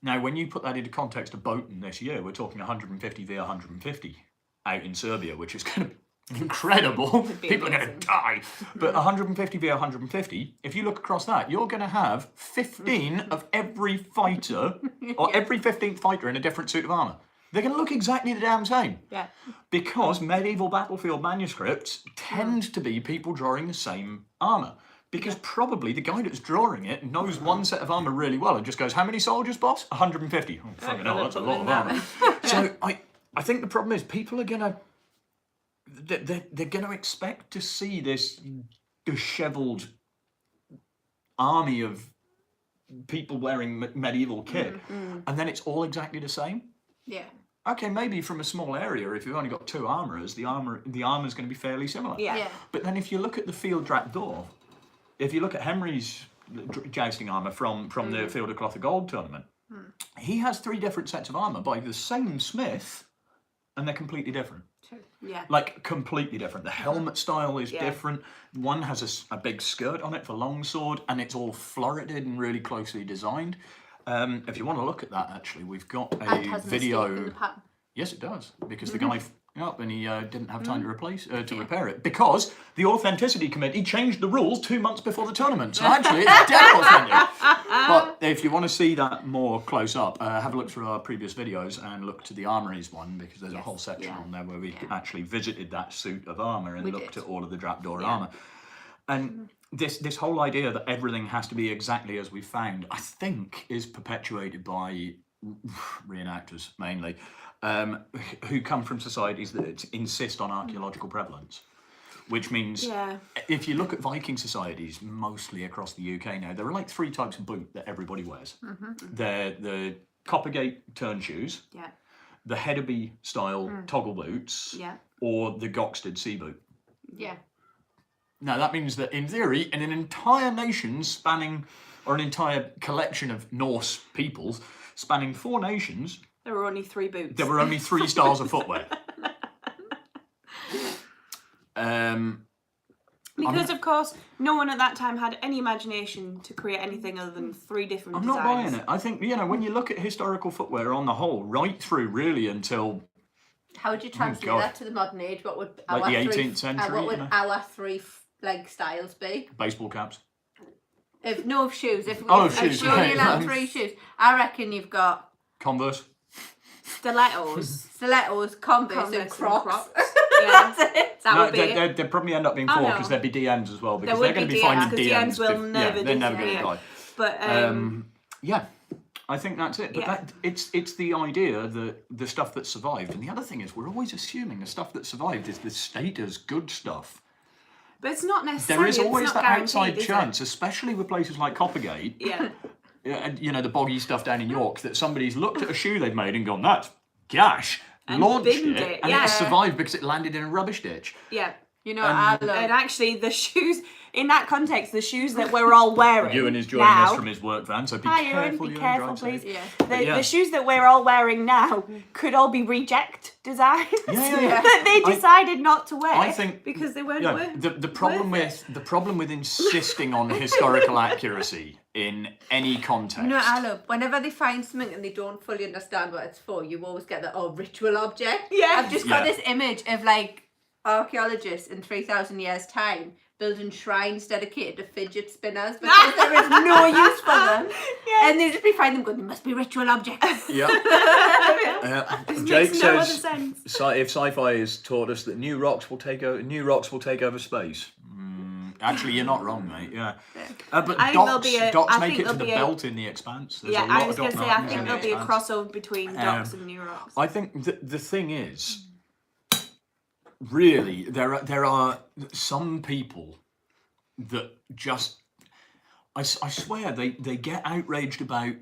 Now, when you put that into context of Botan this year, we're talking 150 v 150 out in Serbia, which is going to be incredible. People are going to die. But 150 v 150, if you look across that, you're going to have 15 of every fighter, or every 15th fighter in a different suit of armour. They're going to look exactly the damn same. Yeah. Because medieval battlefield manuscripts tend to be people drawing the same armour. Because probably the guy that's drawing it knows one set of armour really well and just goes, how many soldiers, boss? 150. Oh, fucking hell, that's a lot of armour. So I think the problem is people are going to... They're going to expect to see this dishevelled army of people wearing medieval kit, and then it's all exactly the same. Yeah. Okay, maybe from a small area, if you've only got 2 armourers, the armour's going to be fairly similar. Yeah. But then if you look at the field Drapdor, if you look at Henry's jousting armour from the Field of Cloth of Gold tournament, he has 3 different sets of armour by the same smith, and they're completely different. Yeah. Like, completely different. The helmet style is different. One has a big skirt on it for longsword, and it's all florided and really closely designed. If you want to look at that, actually, we've got a video. Yes, it does, because the guy up and he didn't have time to repair it, because the Authenticity Committee changed the rules 2 months before the tournament. So actually, it's dead authentic. But if you want to see that more close up, have a look through our previous videos and look to the armories one, because there's a whole section on there where we actually visited that suit of armour and looked at all of the Drapdor armour. And this whole idea that everything has to be exactly as we found, I think, is perpetuated by reenactors mainly, who come from societies that insist on archaeological prevalence. which means Yeah. if you look at Viking societies, mostly across the UK now, there are like 3 types of boot that everybody wears. They're the Coppergate turn shoes, Yeah. the Hedeby style toggle boots, Yeah. or the Goxted sea boot. Yeah. Now that means that in theory, in an entire nation spanning, or an entire collection of Norse peoples spanning 4 nations, There were only 3 boots. there were only 3 styles of footwear. Because, of course, no one at that time had any imagination to create anything other than 3 different I'm designs. not buying it. I think, when you look at historical footwear on the whole, right through really until... How would you translate that to the modern age? What would Like our the 18th 3, century, what would you know? our 3 styles be? Baseball caps. If shoes. If shoes, you're only right. allowed 3 shoes, I reckon you've got Converse. Stilettos. stilettos, Converse and Converse and Crocs. Crocs. Yeah. That's it. That would be it. They'd probably end up being Oh, 4 no. because there'd be DMs as well, because would they're going to be be finding DMs, 'cause DMs will DMs. never They're never going to disappear. die. But, Yeah, I think that's it. But Yeah. it's the idea that the stuff that survived, and the other thing is we're always assuming the stuff that survived is the status good stuff. but it's not necessarily. There is always it's not that outside guaranteed, is it? chance, especially with places like Coppergate, Yeah. and the boggy stuff down in York, that somebody's looked at a shoe they've made and gone, "That's gash," And launched binned it, it, and yeah. it survived because it landed in a rubbish ditch. Yeah. You know, I love. And actually, the shoes, in that context, the shoes that we're all wearing. Ewan is joining now, us from his work van, so be Hi, careful. Ewan, be Ewan, careful, drive safe. please. Yeah. The shoes that we're all wearing now could all be reject designs Yeah. that they decided not to wear I think because they weren't Yeah, worth the problem worth with the problem with insisting on historical accuracy in any context. You know, I love whenever they find something and they don't fully understand what it's for, you always get the ritual object. Yeah. I've just got Yeah. this image of like archaeologists in 3,000 years' time building shrines dedicated to fidget spinners because there is no use for them. Yeah. And they just be finding them going, they must be ritual objects. Yeah. Jake makes no other says, sense. if sci-fi has taught us that new rocks will take over space. Actually, you're not wrong, mate. Yeah. But I think dots there'll be make it to there'll the be a- belt in the Expanse. There's Yeah, a lot I was of going dot to say, I markings think in there'll the be a Expanse. crossover between dots and new rocks. I think the thing is, really, there are some people that just, I swear, they get outraged about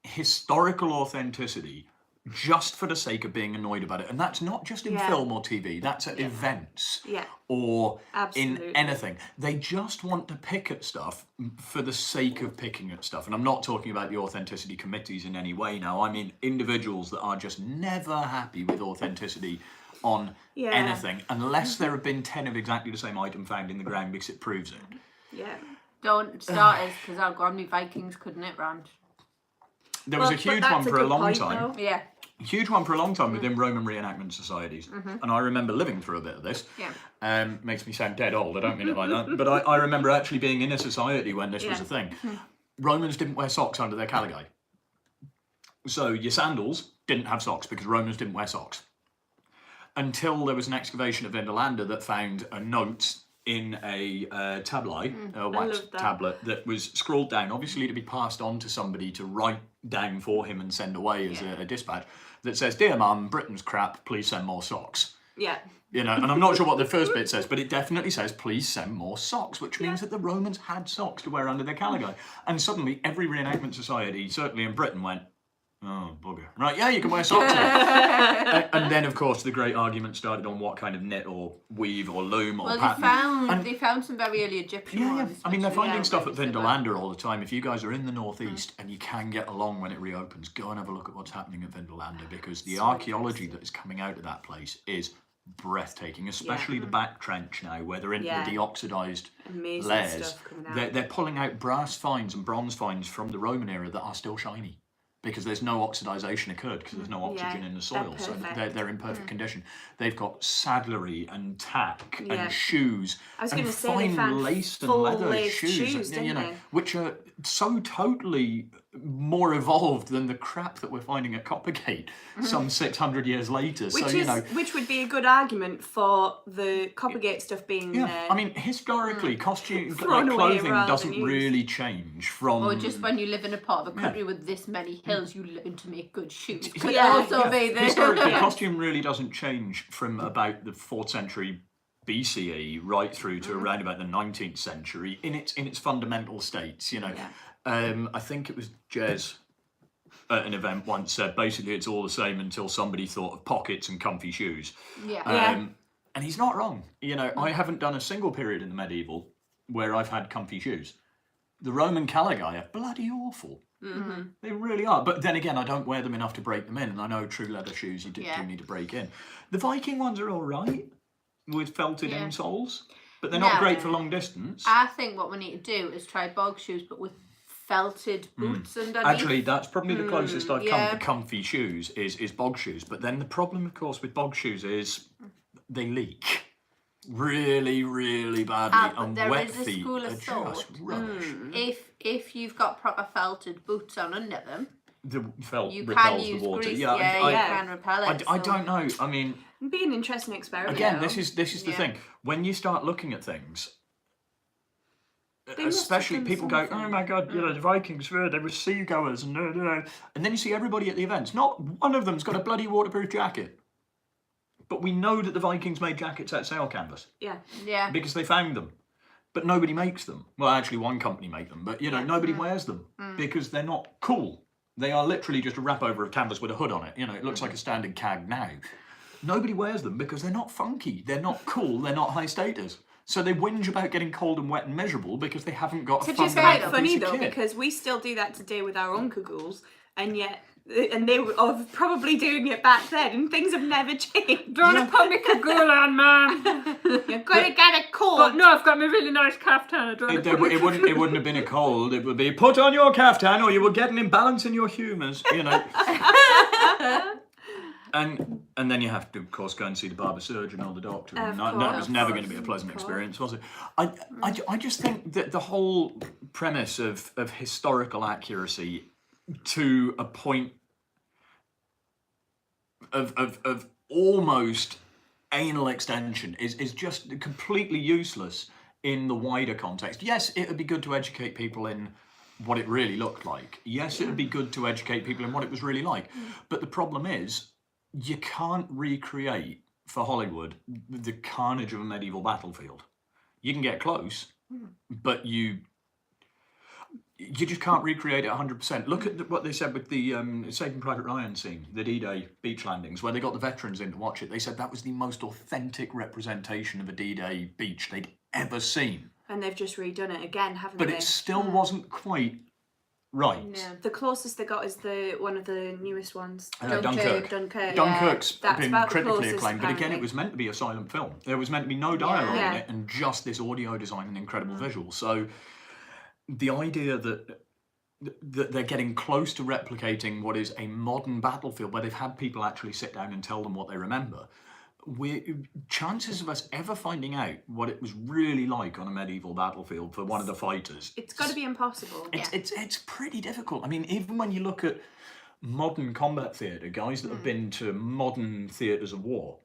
historical authenticity just for the sake of being annoyed about it. And that's not just in Yeah. film or TV, that's at events Yeah. or Absolutely. in anything. They just want to pick at stuff for the sake of picking at stuff. And I'm not talking about the authenticity committees in any way now. I mean individuals that are just never happy with authenticity on Yeah. anything unless there have been 10 of exactly the same item found in the ground because it proves it. Yeah. Don't start us because I'll go on me Vikings, couldn't it, Rand? There was a But huge that's one a for a good long point, time. though. Yeah. Huge one for a long time within Roman reenactment societies. And I remember living through a bit of this. Yeah. Makes me sound dead old, I don't mean it like that. But I remember actually being in a society when this was a thing. Romans didn't wear socks under their caligae. So your sandals didn't have socks because Romans didn't wear socks. Until there was an excavation at Vindolanda that found a note in a tablet, a wax love that. tablet, that was scrawled down, obviously to be passed on to somebody to write down for him and send away as a dispatch, that says, "Dear Mum, Britain's crap, please send more socks." Yeah. And I'm not sure what the first bit says, but it definitely says, "Please send more socks," which means that the Romans had socks to wear under their caligae. And suddenly every reenactment society, certainly in Britain, went, "Oh, bugger. Right, yeah, you can wear socks now." And then, of course, the great argument started on what kind of knit or weave or loom or Well, pattern. they found some very early Egyptian Yeah. ones. I mean, they're which finding are stuff at very similar. Vindolanda all the time. If you guys are in the northeast and you can get along when it reopens, go and have a look at what's happening at Vindolanda, because the archaeology that is coming out of that place is breathtaking, especially the back trench now, where they're into the deoxidized Amazing layers. stuff coming out. They're pulling out brass finds and bronze finds from the Roman era that are still shiny, because there's no oxidization occurred, because there's no oxygen in the soil, so perfect. they're in perfect condition. They've got saddlery and tack Yeah. and shoes I was and gonna say they fine found laced and full leather laced shoes, you didn't know, they? which are so totally more evolved than the crap that we're finding at Coppergate some 600 years later. Which would be a good argument for the Coppergate stuff being I mean, historically, costume Thrown away clothing rather doesn't than used. really change from. Or just when you live in a part of a country with this many hills, you learn to make good shoes. Could Yeah, also be the Historically, costume really doesn't change from about the 4th century BCE right through to around about the 19th century in its fundamental states. You know, I think it was Jez at an event once said basically it's all the same until somebody thought of pockets and comfy shoes. And he's not wrong. You know, I haven't done a single period in the medieval where I've had comfy shoes. The Roman caligae are bloody awful. They really are. But then again, I don't wear them enough to break them in, and I know true leather shoes you do need to break in. The Viking ones are all right with felted insoles, but they're not great for long distance. I think what we need to do is try bog shoes, but with felted boots underneath. Actually, that's probably the closest I've come to comfy shoes is bog shoes. But then the problem, of course, with bog shoes is they leak really, really badly, and wet feet are just rubbish. If you've got proper felted boots on under them, the felt you repels can the use water. grease. You can repel it. I don't know. I mean, It'd be an interesting experiment. again, this is the thing. When you start looking at things, especially people go, oh my god, you know, the Vikings were, they were seagoers, and then you see everybody at the events. Not one of them's got a bloody waterproof jacket. But we know that the Vikings made jackets out of sail canvas. Yeah. Because they found them. But nobody makes them. Well, actually, one company make them, but you know, nobody wears them because they're not cool. They are literally just a wrap over of canvas with a hood on it. You know, it looks like a standard cag now. Nobody wears them because they're not funky. They're not cool. They're not high status. So they whinge about getting cold and wet and miserable because they haven't got a Which is fundamental quite funny piece of though, kit. because we still do that today with our own cagoules, and they were probably doing it back then, and things have never changed. Don't put me cagoule on, man. You're gonna get a cold. But no, I've got my really nice caftan. It wouldn't have been a cold. It would be put on your caftan, or you will get an imbalance in your humours. You know. And then you have to, of course, go and see the barber surgeon or the doctor. And that was never going to be a pleasant experience, was it? I just think that the whole premise of historical accuracy to a point of almost anal extension is just completely useless in the wider context. Yes, it would be good to educate people in what it really looked like. Yes, it would be good to educate people in what it was really like. But the problem is, you can't recreate for Hollywood the carnage of a medieval battlefield. You can get close, but you just can't recreate it 100%. Look at what they said with the Saving Private Ryan scene, the D-Day beach landings, where they got the veterans in to watch it. They said that was the most authentic representation of a D-Day beach they'd ever seen. And they've just redone it again, haven't but they? But it still wasn't quite right. No. The closest they got is one of the newest ones. Dunkirk. Dunkirk's been critically acclaimed, but again, it was meant to be a silent film. There was meant to be no dialogue in it, and just this audio design and incredible visual. So the idea that they're getting close to replicating what is a modern battlefield, where they've had people actually sit down and tell them what they remember, chances of us ever finding out what it was really like on a medieval battlefield for one of the fighters, it's got to be impossible. It's pretty difficult. I mean, even when you look at modern combat theatre, guys that have been to modern theatres of war,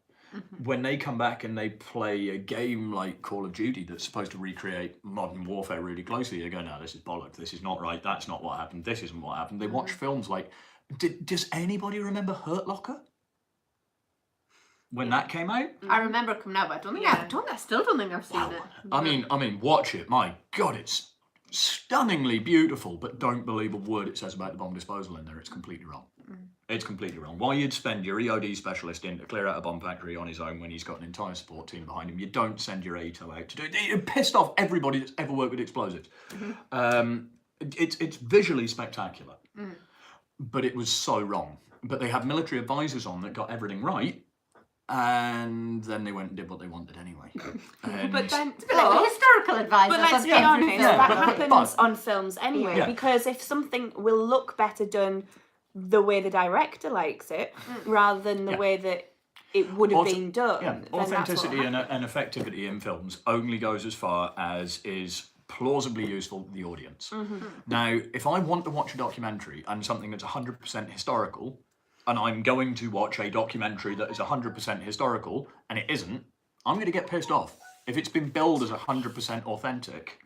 when they come back and they play a game like Call of Duty that's supposed to recreate modern warfare really closely, they go, no, this is bollocks, this is not right, that's not what happened, this isn't what happened. They watch films like, does anybody remember Hurt Locker? When that came out? I remember it coming out, but I still don't think I've seen it. I mean, watch it. My God, it's stunningly beautiful, but don't believe a word it says about the bomb disposal in there. It's completely wrong. It's completely wrong. Why you'd send your EOD specialist in to clear out a bomb factory on his own when he's got an entire support team behind him? You don't send your ATO out to do it. It pissed off everybody that's ever worked with explosives. It's visually spectacular, but it was so wrong. But they had military advisors on that got everything right. And then they went and did what they wanted anyway. But then, it's like a historical advisor. But let's be honest, that happens on films anyway. Because if something will look better done the way the director likes it, rather than the way that it would have been done. Yeah, authenticity and effectivity in films only goes as far as is plausibly useful to the audience. Now, if I want to watch a documentary and something that's 100% historical, and I'm going to watch a documentary that is 100% historical, and it isn't, I'm going to get pissed off. If it's been billed as 100% authentic,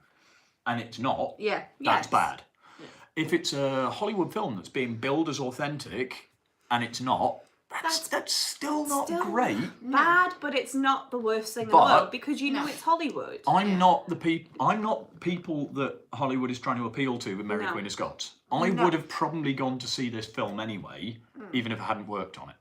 and it's not, that's bad. Yeah. If it's a Hollywood film that's being billed as authentic, and it's not, That's still not great. Bad, but it's not the worst thing in the But- world because you know it's Hollywood. I'm not people that Hollywood is trying to appeal to with Mary Queen of Scots. I would have probably gone to see this film anyway, even if I hadn't worked on it.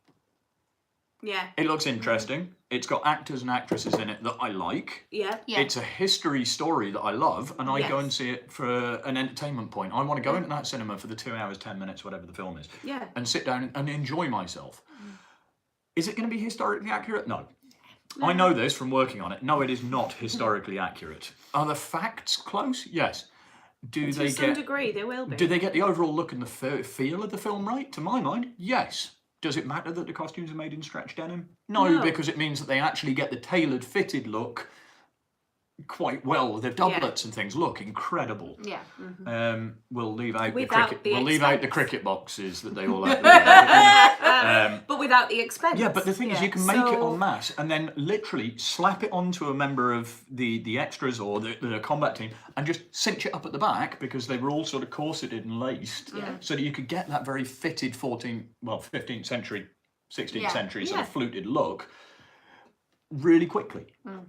Yeah. It looks interesting. It's got actors and actresses in it that I like. Yeah. It's a history story that I love, and I go Yes. and see it for an entertainment point. I want to go into that cinema for the 2 hours, 10 minutes, whatever the film is, and sit down and enjoy myself. Is it going to be historically accurate? No. I know this from working on it. No, it is not historically accurate. Are the facts close? Yes. To some degree, they will be. Do they get the overall look and the feel of the film right? To my mind, yes. Does it matter that the costumes are made in stretch denim? No, because it means that they actually get the tailored, fitted look quite well. The doublets and things look incredible. Yeah. We'll leave out the cricket boxes that they all have. But without the expense. Yeah, but the thing is, you can make it en masse and then literally slap it onto a member of the extras or the combat team and just cinch it up at the back because they were all sort of corseted and laced so that you could get that very fitted 15th century, 16th century sort of fluted look really quickly.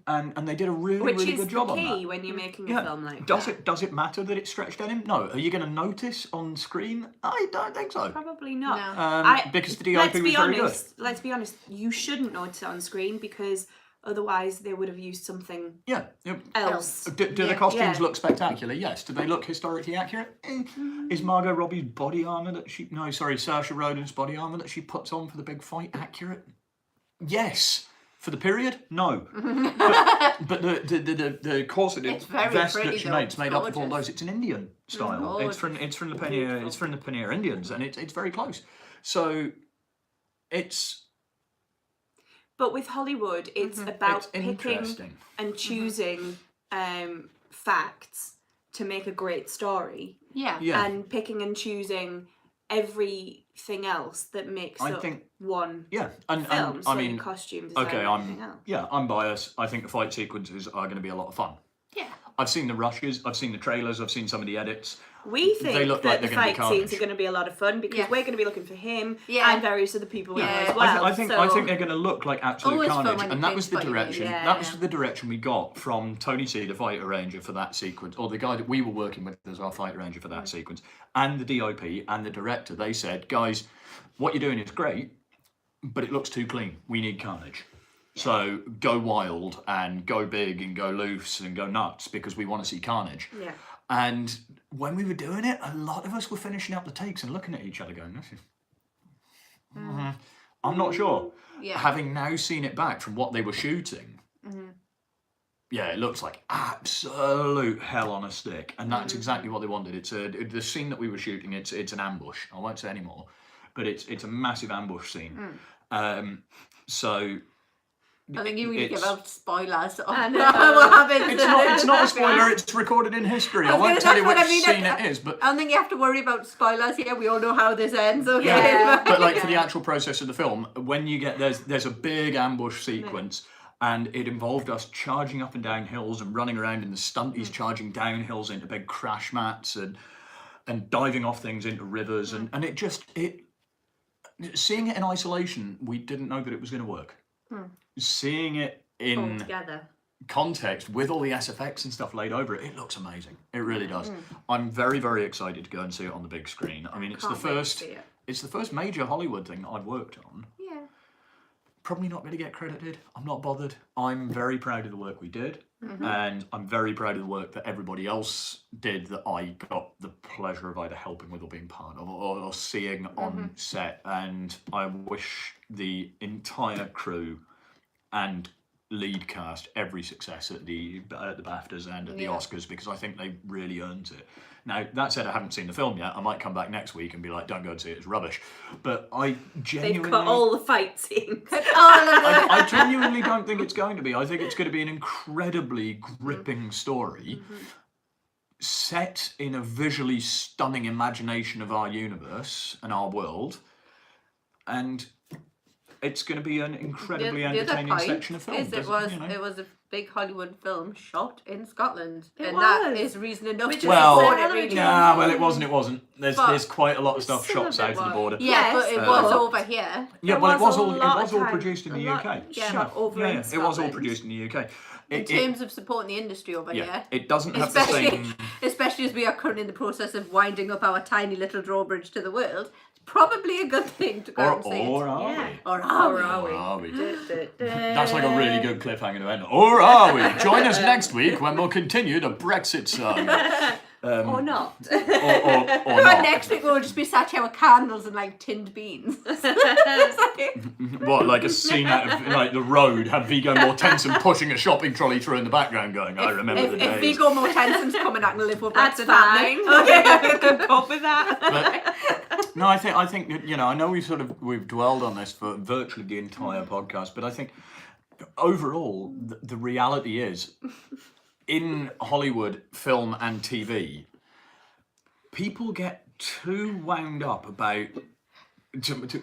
And they did a really good job on that. Which is the key when you're making a film like that. Does it matter that it's stretched denim? No. Are you going to notice on screen? I don't think so. Probably not. No. Because the DIP was very good. Let's be honest, you shouldn't notice it on screen because otherwise they would have used something else. Do the costumes look spectacular? Yes. Do they look historically accurate? Is Margot Robbie's body armour Saoirse Roden's body armour that she puts on for the big fight accurate? Yes. For the period, no. but the corseted vest that she made, it's made up of all those. It's an Indian style. It's from the Paneer Indians, and it's very close. So it's. But with Hollywood, it's about picking and choosing facts to make a great story. Yeah. And picking and choosing everything else that makes one film. So the costume design, I'm biased. I think the fight sequences are going to be a lot of fun. Yeah. I've seen the rushes, I've seen the trailers, I've seen some of the edits. We think that the fight scenes are going to be a lot of fun because we're going to be looking for him and various other people as well. I think they're going to look like absolute carnage, and that was the direction. That was the direction we got from Tony C, the fight arranger for that sequence, or the guy that we were working with as our fight arranger for that sequence, and the DOP and the director. They said, guys, what you're doing is great, but it looks too clean. We need carnage. So go wild and go big and go loose and go nuts because we want to see carnage. Yeah. And when we were doing it, a lot of us were finishing up the takes and looking at each other going, this is... I'm not sure. Yeah. Having now seen it back from what they were shooting, it looks like absolute hell on a stick. And that's exactly what they wanted. It's the scene that we were shooting, it's an ambush. I won't say any more, but it's a massive ambush scene. So... I think you really give out spoilers on what happens. It's not a spoiler, it's recorded in history. I won't tell you which scene it is, but... I don't think you have to worry about spoilers here, we all know how this ends, okay? But like for the actual process of the film, when you get, there's a big ambush sequence, and it involved us charging up and down hills and running around in the stunties, charging down hills into big crash mats and diving off things into rivers, and seeing it in isolation, we didn't know that it was going to work. Seeing it in context with all the SFX and stuff laid over it, it looks amazing. It really does. I'm very, very excited to go and see it on the big screen. I mean, it's the first major Hollywood thing that I've worked on. Yeah. Probably not going to get credited. I'm not bothered. I'm very proud of the work we did, and I'm very proud of the work that everybody else did that I got the pleasure of either helping with or being part of or seeing on set. And I wish the entire crew and lead cast every success at the BAFTAs and at the Oscars, because I think they really earned it. Now, that said, I haven't seen the film yet. I might come back next week and be like, don't go and see it, it's rubbish. But I genuinely... They've got all the fight scenes. I genuinely don't think it's going to be. I think it's going to be an incredibly gripping story set in a visually stunning imagination of our universe and our world. And... it's going to be an incredibly entertaining section of film. It was a big Hollywood film shot in Scotland. It that was. is reason enough Which to is Well, support a it, hell of a really. Yeah, well, it wasn't. There's But- there's quite a lot of stuff Some shot of it south of the was. border. Yeah, Yes, but it but- was over here. Yeah, There well, it was was a all lot of time- produced in a the lot UK. shot over in it was all Scotland. produced in the UK. In It, terms of supporting the industry over yeah, here. it doesn't have the Especially, same. especially as we are currently in the process of winding up our tiny little drawbridge to the world. It's probably a good thing to go Or and see are it. Yeah. we? Or are we? Or are we? That's That's like a really good cliffhanger to end on. Or are we? Join us next week when we'll continue the Brexit saga. Or not. Or Well, not. next week we'll just be sat here with candles and like tinned beans. It's like- What, like a scene out of like The Road, have Viggo Mortensen pushing a shopping trolley through in the background going, I remember the if days. Viggo Mortensen's coming, I can live with That's Brexit fine. happening. Okay. I can cope with that. But, no, I think I know we've dwelled on this for virtually the entire podcast, but I think overall the reality is in Hollywood film and TV, people get too wound up about,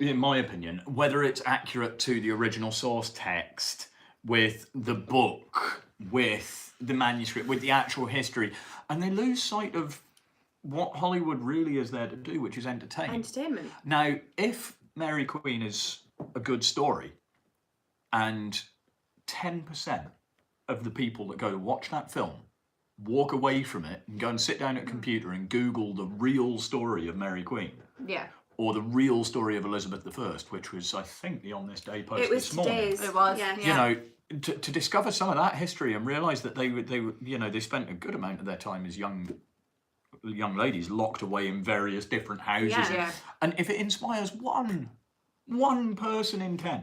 in my opinion, whether it's accurate to the original source text, with the book, with the manuscript, with the actual history, and they lose sight of what Hollywood really is there to do, which is entertain. Entertainment. Now, if Mary Queen is a good story, and 10% of the people that go to watch that film walk away from it and go and sit down at a computer and Google the real story of Mary Queen, Yeah. or the real story of Elizabeth I, which was, I think, the On This Day post It was this morning. today's. It was, Yes. yeah. You know, to discover some of that history and realise that they spent a good amount of their time as young ladies locked away in various different houses. Yeah. Yeah. And if it inspires one person in 10,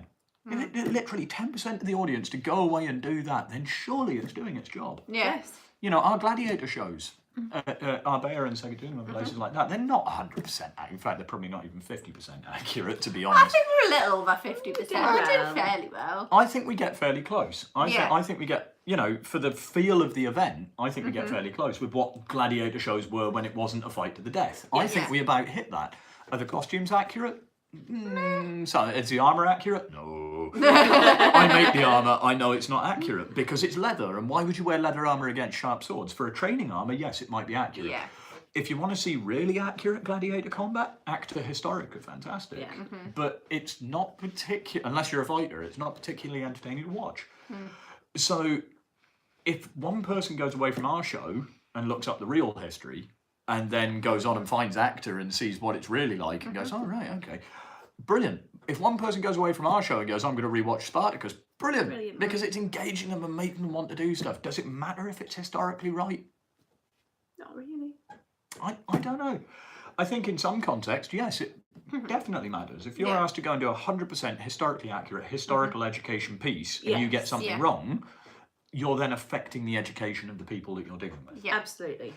if it, literally 10% of the audience to go away and do that, then surely it's doing its job. Yeah. Yes. You know, our gladiator shows, Arbea and Segatunum and places like that, they're not 100% accurate. In fact, they're probably not even 50% accurate, to be I honest. think we're a little over 50%. We well. did fairly well. I think we get fairly close. Yeah. I think we get, for the feel of the event, I think we get fairly close with what gladiator shows were when it wasn't a fight to the death. I think Yeah. we about hit that. Are the costumes accurate? So is the armour accurate? No. I make the armour, I know it's not accurate because it's leather, and why would you wear leather armour against sharp swords? For a training armour, yes, it might be accurate. Yeah. If you want to see really accurate gladiator combat, Acta Historica, fantastic. Yeah. But it's not particular, unless you're a fighter, it's not particularly entertaining to watch. So if one person goes away from our show and looks up the real history and then goes on and finds Acta and sees what it's really like and goes, oh, right, okay, brilliant. If one person goes away from our show and goes, I'm going to rewatch Spartacus, brilliant, because it's engaging them and making them want to do stuff. Does it matter if it's historically right? Not really. I don't know. I think in some context, yes, it definitely matters. If you're asked to go and do a 100% historically accurate historical education piece and you get something Yeah. wrong, you're then affecting the education of the people that you're dealing with. Yeah. Absolutely.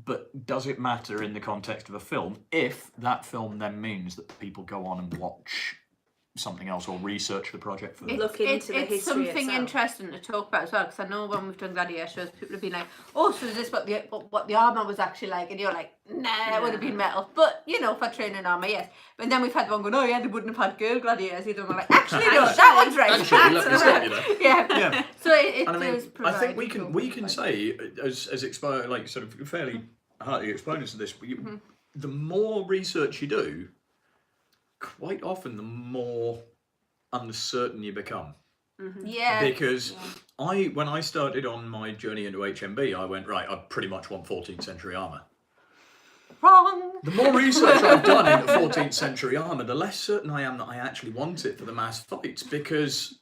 But does it matter in the context of a film if that film then means that people go on and watch something else or research the project further? Look into the it's history something itself. interesting to talk about as well, because I know when we've done gladiator shows, people have been like, "Oh, so is this what the armor was actually like?" And you're like, "Nah, it would have been metal." But for training armor, yes. But then we've had one going, "Oh yeah, they wouldn't have had girl gladiators either." And we're like, "Actually, no, that one's right." Actually, let me That's stop you right. there. Yeah. So it And I mean, does I provide think we talking can about. say as sort of fairly hearty exponents of this, the more research you do, quite often the more uncertain you become. Yeah. Because when I started on my journey into HMB, I went, right, I pretty much want 14th century armour. Wrong. The more research I've done into 14th century armour, the less certain I am that I actually want it for the mass fights, because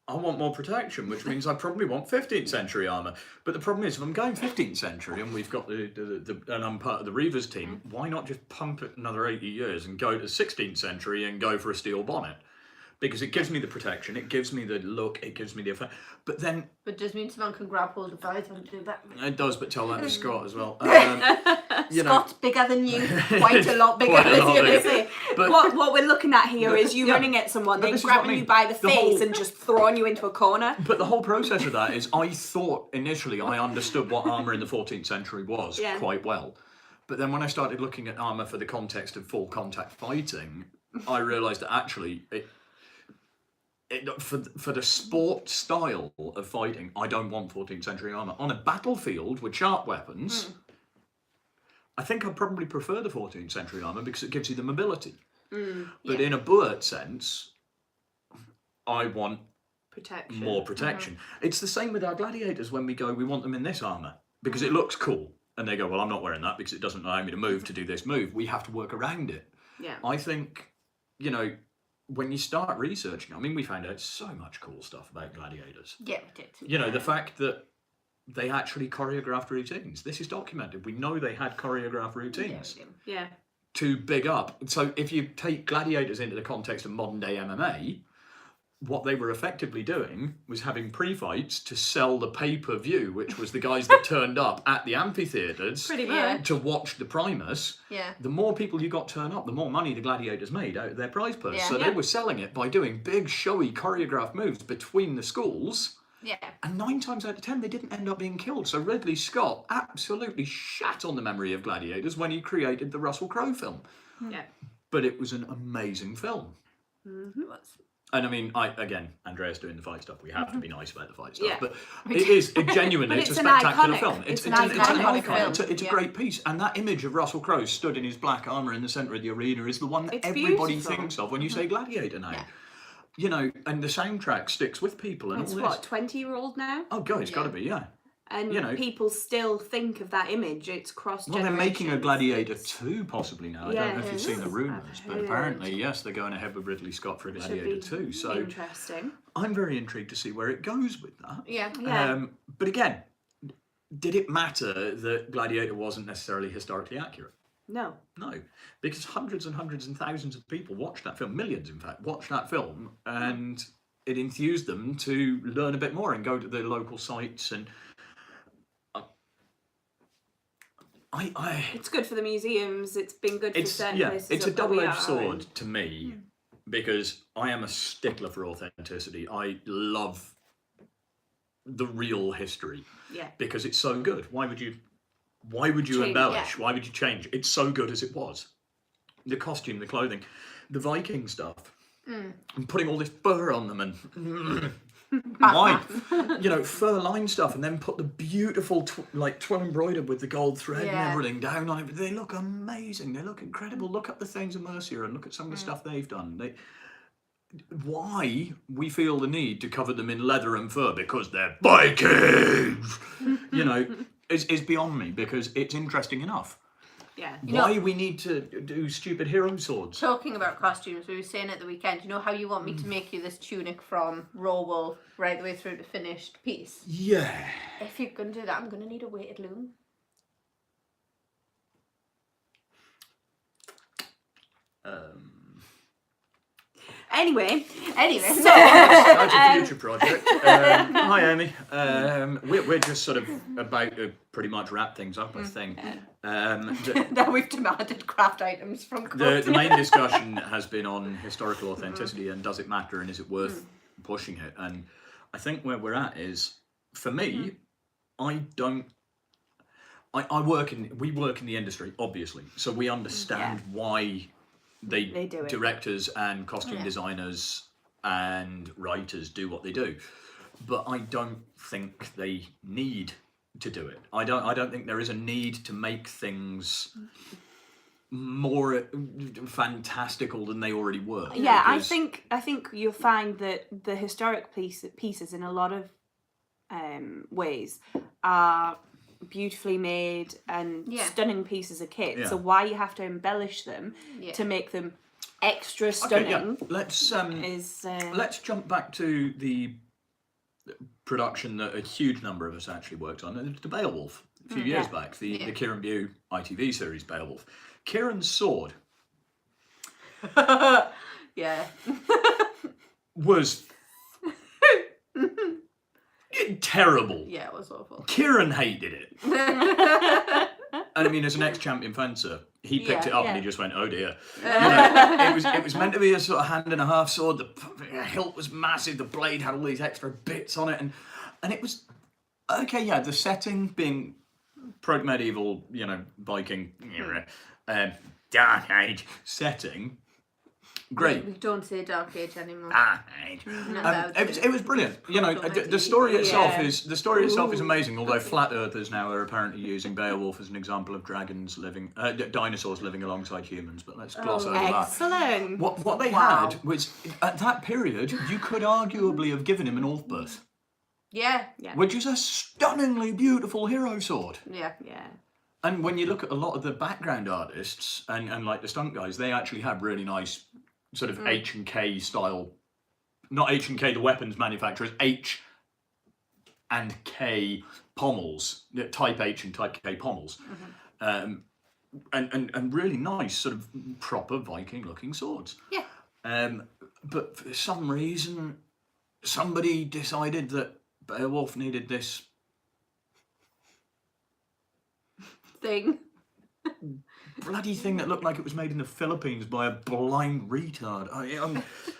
I want more protection, which means I probably want 15th century armour. But the problem is, if I'm going 15th century and we've got and I'm part of the Reavers team, why not just pump it another 80 years and go to 16th century and go for a steel bonnet? Because it gives me the protection, it gives me the look, it gives me the effect. But then But does mean someone can grab hold of guys and do that. it does, but tell that to Scott as well. Scott's bigger than you, quite a lot bigger Quite a than lot you. bigger. But What we're looking at here is you yeah. running at someone, But then this is what I grabbing you mean. by the The face whole- and just throwing you into a corner. But the whole process of that is, I thought initially I understood what armour in the 14th century was quite well. But then when I started looking at armour for the context of full contact fighting, I realised that actually for the sport style of fighting, I don't want 14th century armour. On a battlefield with sharp weapons, I think I'd probably prefer the 14th century armour because it gives you the mobility. But in a bullet sense, I want more protection. It's the same with our gladiators when we go, we want them in this armour because it looks cool. And they go, well, I'm not wearing that because it doesn't allow me to move to do this move. We have to work around it. Yeah. I think, you know, when you start researching, I mean, we found out so much cool stuff about gladiators. Yeah, we did. You know, the fact that they actually choreographed routines. This is documented. We know they had choreographed routines. Yeah. To big up. So if you take gladiators into the context of modern day MMA, what they were effectively doing was having pre-fights to sell the pay-per-view, which was the guys that turned up at the amphitheatres to watch the Primus. Yeah. The more people you got turn up, the more money the gladiators made out of their prize purse. Yeah. So they were selling it by doing big, showy, choreographed moves between the schools. Yeah. And 9 times out of 10, they didn't end up being killed. So Ridley Scott absolutely shat on the memory of gladiators when he created the Russell Crowe film. Yeah. But it was an amazing film. It was. And I mean, Andrea's doing the fight stuff. We have to be nice about the fight stuff. Yeah. But it genuinely, But it's a an spectacular iconic- film. it's It's an an iconic icon. film. It's a great piece. And that image of Russell Crowe stood in his black armour in the centre of the arena is the one that It's everybody beautiful. thinks of when you say Gladiator now. Yeah. You know, and the soundtrack sticks with people and It's all this. what, 20-year-old now? Oh, God, it's got to be, yeah. And you know. people still think of that image. It's cross Well, they're making a Gladiator 2 possibly now. I don't know if you've Yes, seen the rumours, I've but heard. apparently, yes, they're going ahead with Ridley Scott for a Should Gladiator be 2. So interesting. I'm very intrigued to see where it goes with that. Yeah. Yeah. But again, did it matter that Gladiator wasn't necessarily historically accurate? No. No, because hundreds and hundreds and thousands of people watched that film, millions in fact, watched that film, and it enthused them to learn a bit more and go to the local sites. And It's good for the museums. It's been good for certain places. it's a of where we double-edged are, sword and- to me because I am a stickler for authenticity. I love the real history Yeah. because it's so good. Why would you Change, embellish? Why would you change? It's so good as it was. The costume, the clothing, the Viking stuff, and putting all this fur on them and why, you know, fur-lined stuff, and then put the beautiful twill embroidered with the gold thread and everything down on it. They look amazing. They look incredible. Look up the Thanes of Mercia and look at some of the stuff they've done. Why we feel the need to cover them in leather and fur because they're Vikings, you know, is beyond me because it's interesting enough. Yeah. Why we need to do stupid hero swords? Talking about costumes, we were saying at the weekend, you know how you want me to make you this tunic from raw wool right the way through to finished piece? Yeah. If you're going to do that, I'm going to need a weighted loom. Anyway. So, That's a future project. Hi, Amy. We're just sort of about to pretty much wrap things up, I think. now we've demanded craft items from The main discussion has been on historical authenticity and does it matter and is it worth pushing it? And I think where we're at is, for me, we work in the industry, obviously, so we understand why they do it. directors and costume designers and writers do what they do, but I don't think they need to do it. I don't think there is a need to make things more fantastical than they already were. Yeah, I because- think you'll find that the historic pieces in a lot of ways are beautifully made and stunning pieces of kit. Yeah. So why you have to embellish them to make them extra stunning Let's jump back to the production that a huge number of us actually worked on, the Beowulf, a few years back, the Kieran Bew ITV series Beowulf. Kieran's sword was terrible. Yeah, it was awful. Kieran hated it. And I mean, as an ex-champion fencer, he picked it up and he just went, "Oh dear." You know, it was meant to be a sort of hand and a half sword. The hilt was massive. The blade had all these extra bits on it, and it was okay. Yeah, the setting being proto-medieval, you know, Viking, Dark Age setting Great. We don't say Dark Age anymore. It was brilliant. You know, the story itself is amazing. Although flat earthers now are apparently using Beowulf as an example of dragons living, dinosaurs living alongside humans. But let's gloss over that. Excellent. What they had was, at that period, you could arguably have given him an Ulfberth, Yeah. which is a stunningly beautiful hero sword. Yeah. And when you look at a lot of the background artists and like the stunt guys, they actually have really nice sort of H&K style, not H&K the weapons manufacturers, H and K pommels, type H and type K pommels, and really nice sort of proper Viking looking swords. Yeah. But for some reason, somebody decided that Beowulf needed this Thing. bloody thing that looked like it was made in the Philippines by a blind retard.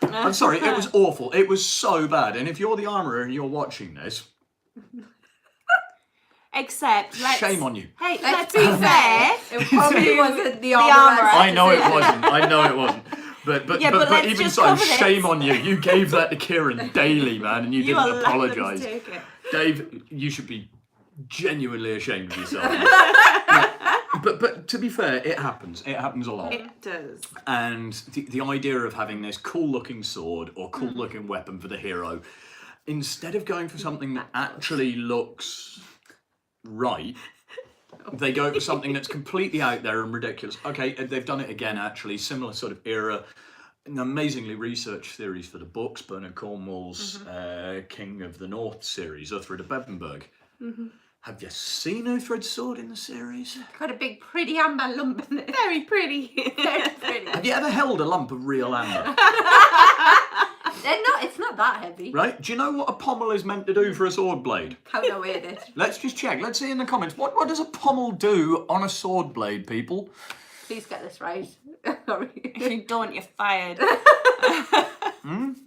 I'm sorry, it was awful. It was so bad. And if you're the armourer and you're watching this, shame on you. Hey, let's be fair. It probably wasn't the armourer. armourer. I know it wasn't. I know it wasn't. But let's even just so, cover shame this. on you. You gave that to Kieran daily, man, and you You didn't allowed them to apologise. take it. Dave, you should be genuinely ashamed of yourself. But to be fair, it happens. It happens a lot. It does. And the idea of having this cool-looking sword or cool-looking weapon for the hero, instead of going for something that actually looks right, they go for something that's completely out there and ridiculous. Okay, they've done it again, actually. Similar sort of era. An amazingly researched series for the books, Bernard Cornwell's King of the North series, Uhtred of Bebbanburg. Have you seen Uhtred's sword in the series? Got a big, pretty amber lump in it. Very pretty. Very pretty. Have you ever held a lump of real amber? It's not that heavy. Right? Do you know what a pommel is meant to do for a sword blade? Counterweight it. Let's just check. Let's see in the comments. What does a pommel do on a sword blade, people? Please get this right. Sorry. If you don't, you're fired.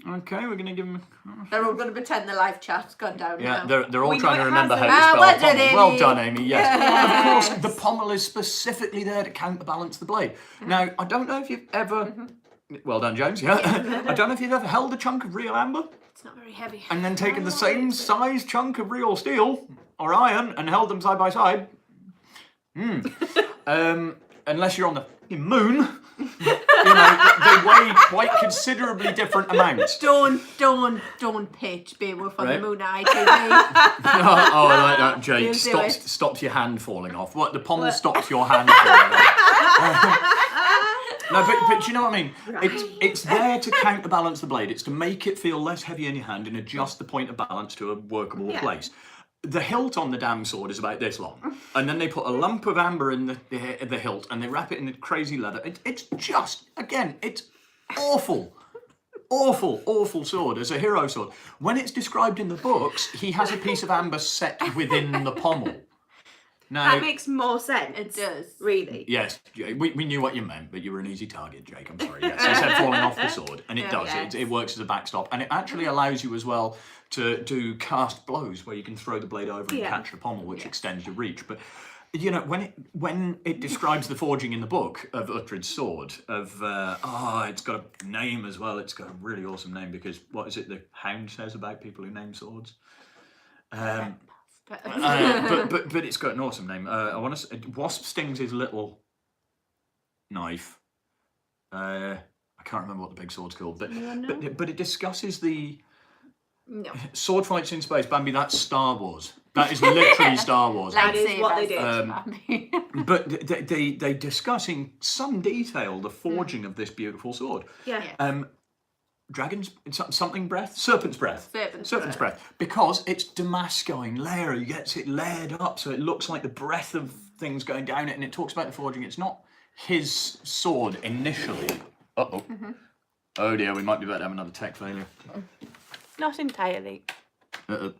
Okay, we're going to give them... They're all going to pretend the live chat's gone down Yeah, now. they're all We trying know to it remember how hasn't. to well spell done, pommel. Amy. Well done, Amy, yes. Yes. Of course, the pommel is specifically there to counterbalance the blade. Now, I don't know if you've ever... Well done, James, yeah. I don't know if you've ever held a chunk of real amber It's not very heavy. and then taken the same size chunk of real steel or iron and held them side by side. Unless you're on the moon, they weigh quite considerably different amounts. Don't pitch Beowulf on Right. the moon at ITV. Oh, I like that, Jake. You'll do it. Stops your hand falling off. What? The pommel stops your hand falling off. No, but do you know what I mean? It's there to counterbalance the blade. It's to make it feel less heavy in your hand and adjust the point of balance to a workable place. The hilt on the damn sword is about this long, and then they put a lump of amber in the hilt, and they wrap it in the crazy leather. It's just, again, it's awful. Awful sword as a hero sword. When it's described in the books, he has a piece of amber set within the pommel. Now, That makes more sense. It does. Really. yes, we knew what you meant, but you were an easy target, Jake. I'm sorry. Yes, he said falling off the sword, and it does. Yes. It works as a backstop, and it actually allows you as well to do cast blows where you can throw the blade over and catch the pommel, which extends your reach. But you know, when it describes the forging in the book of Uhtred's sword, it's got a name as well. It's got a really awesome name because what is it the Hound says about people who name swords? But it's got an awesome name. I want to. Wasp stings his little knife. I can't remember what the big sword's called, but it discusses the sword fights in space. Bambi, that's Star Wars. That is literally Star Wars. That is what they did. But they discuss in some detail the forging of this beautiful sword. Yeah. Dragon's something breath, serpent's breath, serpent's breath, because it's Damascine layer. He gets it layered up so it looks like the breath of things going down it, and it talks about the forging. It's not his sword initially. Oh dear, we might be about to have another tech failure. Not entirely. Uh-oh.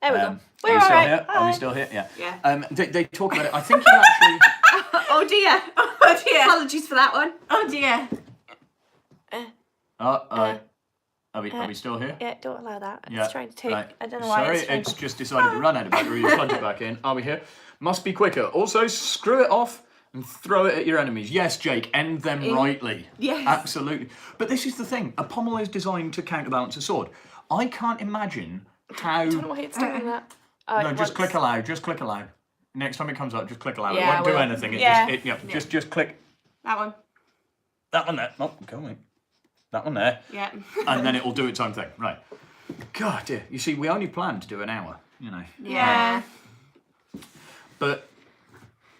There we go. Are We're we all still right. here? Are we still here? Yeah. Yeah. They talk about it. I think he actually. Oh dear. Oh dear. Apologies for that one. Oh dear. Are we still here? Yeah, don't allow that. Yeah. It's trying to take. Right. I don't know why. Sorry, It's it's just decided to run out of battery. You plug it back in. Are we here? Must be quicker. Also, screw it off. and throw it at your enemies. Yes, Jake, end them rightly. Yes. Absolutely. But this is the thing. A pommel is designed to counterbalance a sword. I can't imagine how... I don't know why it's doing that. No, just click allow. Just click allow. Next time it comes up, just click allow. Yeah, it won't do anything. Just click... That one. That one there. Oh, go on. That one there. Yeah. And then it will do its own thing. Right. God, dear. You see, we only planned to do an hour, you know. Yeah. But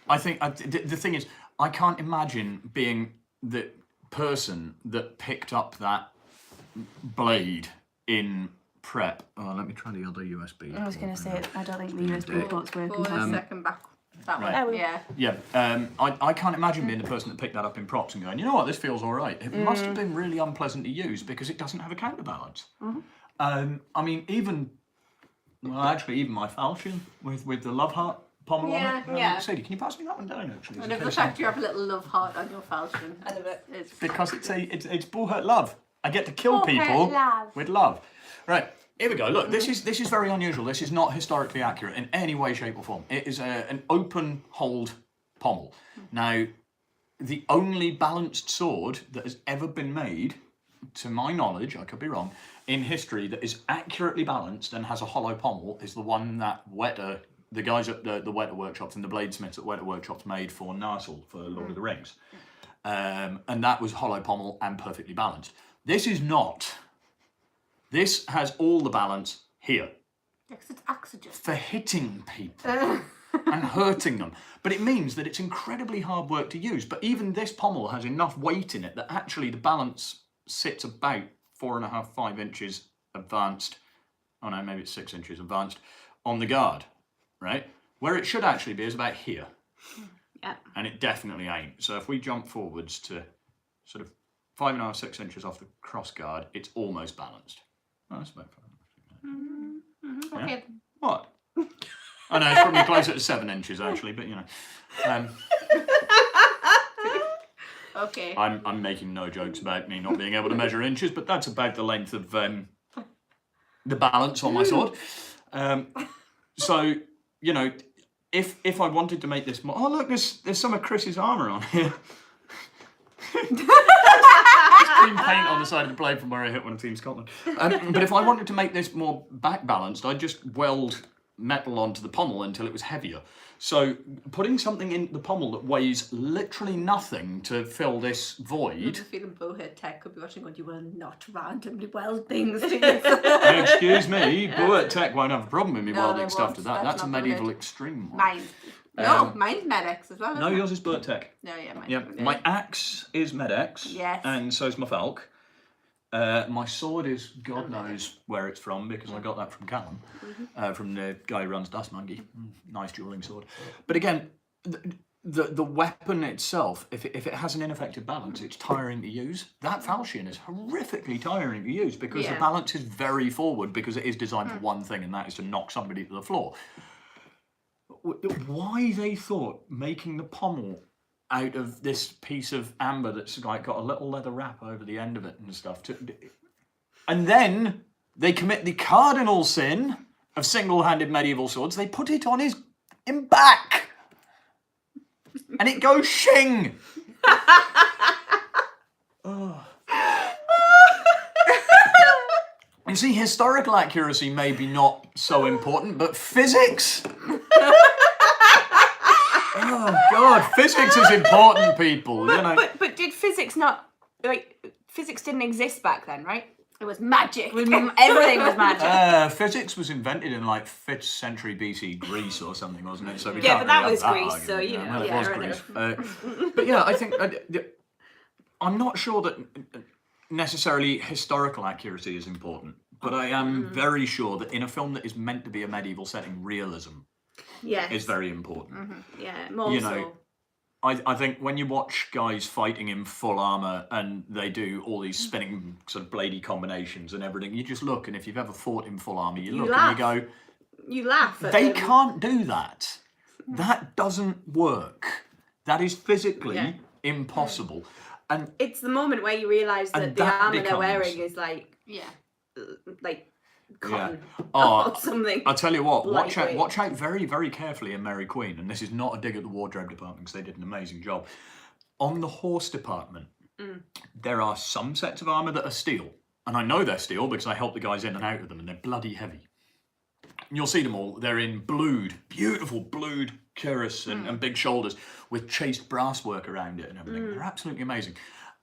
I think the thing is, I can't imagine being the person that picked up that blade in prep. Oh, let me try the other USB. I was going to say, I don't think the USB port's working. Go a second back. That Right. one. Yeah. Yeah, I can't imagine being the person that picked that up in props and going, you know what, this feels all right. It must have been really unpleasant to use because it doesn't have a counterbalance. I mean, even my falchion with the love heart pommel on it. Yeah. Sadie, can you pass me that one down, actually? And the fact you have a little love heart on your falchion. I love it. Because it's bullheart love. I get to kill Bullheart people love. with love. Right, here we go. Look, this is very unusual. This is not historically accurate in any way, shape or form. It is an open hold pommel. Now, the only balanced sword that has ever been made, to my knowledge, I could be wrong, in history that is accurately balanced and has a hollow pommel is the one that the guys at the Weta workshops and the bladesmiths at Weta workshops made for Narsil for Lord of the Rings. And that was hollow pommel and perfectly balanced. This is not. This has all the balance here. Because it's oxygen. For hitting people and hurting them. But it means that it's incredibly hard work to use. But even this pommel has enough weight in it that actually the balance sits about 4.5, 5 inches advanced. Oh no, maybe it's 6 inches advanced on the guard, right? Where it should actually be is about here. Yeah. And it definitely ain't. So if we jump forwards to sort of 5.5, 6 inches off the cross guard, it's almost balanced. Oh, that's about 5. Yeah? Okay. What? I know, it's probably closer to 7 inches actually, but you know. Okay. I'm making no jokes about me not being able to measure inches, but that's about the length of the balance on my sword. So, you know, if I wanted to make this more... Oh, look, there's some of Chris's armour on here. Green paint on the side of the blade from where I hit one of Team Scotland. But if I wanted to make this more back balanced, I'd just weld metal onto the pommel until it was heavier. So putting something in the pommel that weighs literally nothing to fill this void... I have a feeling Bowhead Tech could be watching going, you will not randomly weld things. Excuse me, Bowhead Tech won't have a problem with me No, welding they stuff won't. to that. That's a not medieval Bowhead. extreme one. Mine. No, mine's Medex as well. No, yours is Bowhead Tech. No, yeah, mine. Yeah, my axe is Medex. Yes. And so's my falk. My sword is God knows where it's from because I got that from Callum, from the guy who runs Dust Monkey. Nice dueling sword. But again, the weapon itself, if it has an ineffective balance, it's tiring to use. That falchion is horrifically tiring to use because the balance is very forward because it is designed for one thing, and that is to knock somebody to the floor. Why they thought making the pommel out of this piece of amber that's like got a little leather wrap over the end of it and stuff. And then they commit the cardinal sin of single-handed medieval swords. They put it on his back. And it goes shing. Oh. You see, historical accuracy may be not so important, but physics? Oh God, physics is important, people. You know. But did physics not physics didn't exist back then, right? It was magic. Everything was magic. Physics was invented in like 5th century BC Greece or something, wasn't it? So we Yeah, can't but that really was have Greece, argument. so, you know, Well, it yeah, was right. Greece. But yeah, I think I'm not sure that necessarily historical accuracy is important, but I am very sure that in a film that is meant to be a medieval setting, realism Yes. is very important. Yeah, more You so. know, I think when you watch guys fighting in full armour and they do all these spinning sort of bladey combinations and everything, you just look, and if you've ever fought in full armour, you look laugh. and you go, You laugh at they them. can't do that. That doesn't work. That is physically impossible. And It's the moment where you realise that And the that armour they're becomes- wearing is like Yeah. cotton Oh, or something. I'll tell you what, lightweight. watch out very, very carefully in Mary Queen, and this is not a dig at the wardrobe department because they did an amazing job. On the horse department, there are some sets of armour that are steel, and I know they're steel because I help the guys in and out of them, and they're bloody heavy. And you'll see them all, they're in blued, beautiful blued cuirass and big shoulders with chased brass work around it and everything. They're absolutely amazing.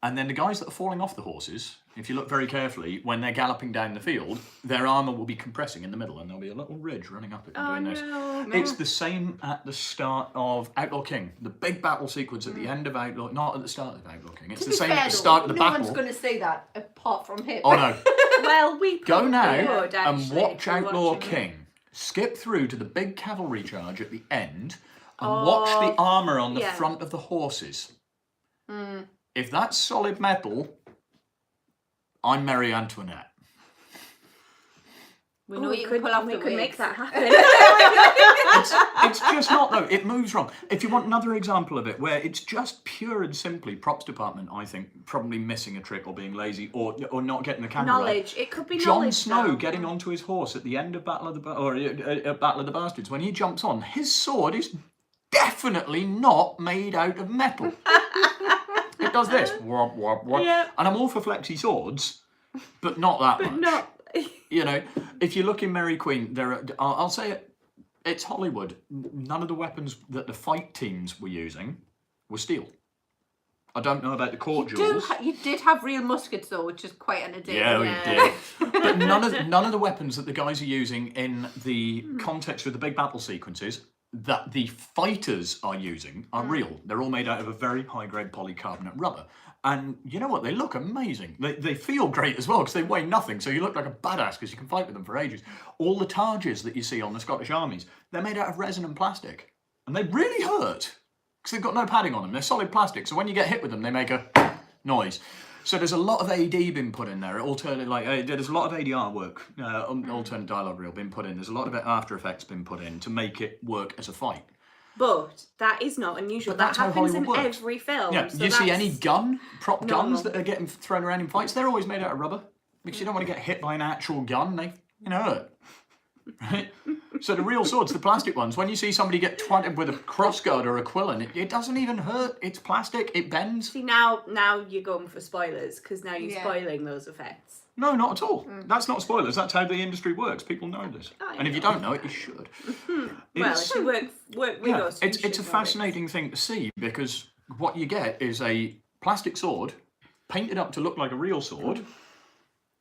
And then the guys that are falling off the horses, if you look very carefully, when they're galloping down the field, their armour will be compressing in the middle and there'll be a little ridge running up it and doing this. No. It's the same at the start of Outlaw King. The big battle sequence at the end of Outlaw, not at the start of Outlaw King. It's the same at the start of the battle. No one's going to say that apart from him. Oh no. Well, we Go now would, and actually, watch if we're Outlaw watching King. Skip through to the big cavalry charge at the end and watch the armour on the front of the horses. If that's solid metal, I'm Marie Antoinette. We know you can pull off the could make wigs. that happen. It's just not though. It moves wrong. If you want another example of it, where it's just pure and simply props department, I think probably missing a trick or being lazy or not getting the camera Knowledge. right. It could be Jon knowledge. Snow though. getting onto his horse at the end of Battle of the Battle of the Bastards. When he jumps on, his sword is definitely not made out of metal. It does this. Wop, wop, wop. Yeah. And I'm all for flexy swords, but not that much. Not. You know, if you look in Mary Queen, I'll say it, it's Hollywood. None of the weapons that the fight teams were using were steel. I don't know about the court jewels. You did have real muskets though, which is quite entertaining. Yeah, we did. But none of the weapons that the guys are using in the context of the big battle sequences that the fighters are using are real. They're all made out of a very high-grade polycarbonate rubber. And you know what? They look amazing. They feel great as well because they weigh nothing. So you look like a badass because you can fight with them for ages. All the targes that you see on the Scottish armies, they're made out of resin and plastic. And they really hurt because they've got no padding on them. They're solid plastic. So when you get hit with them, they make a noise. So there's a lot of AD been put in there. There's a lot of ADR work, alternate dialogue reel been put in. There's a lot of After Effects been put in to make it work as a fight. But that is not unusual. But that's that how happens in Hollywood works. every film. Yeah, So you see any that's prop normal. guns that are getting thrown around in fights, they're always made out of rubber because you don't want to get hit by an actual gun. They hurt. Right? So the real swords, the plastic ones, when you see somebody get twatted with a crossguard or a quillen, it doesn't even hurt. It's plastic. It bends. See, now you're going for spoilers because now you're Yeah. spoiling those effects. No, not at all. That's not spoilers. That's how the industry works. People know this. I And if you know. don't know it, you should. Well, if you work with Yeah, us, you it's should a know fascinating thing to see because what you get is a plastic sword painted up to look like a real sword,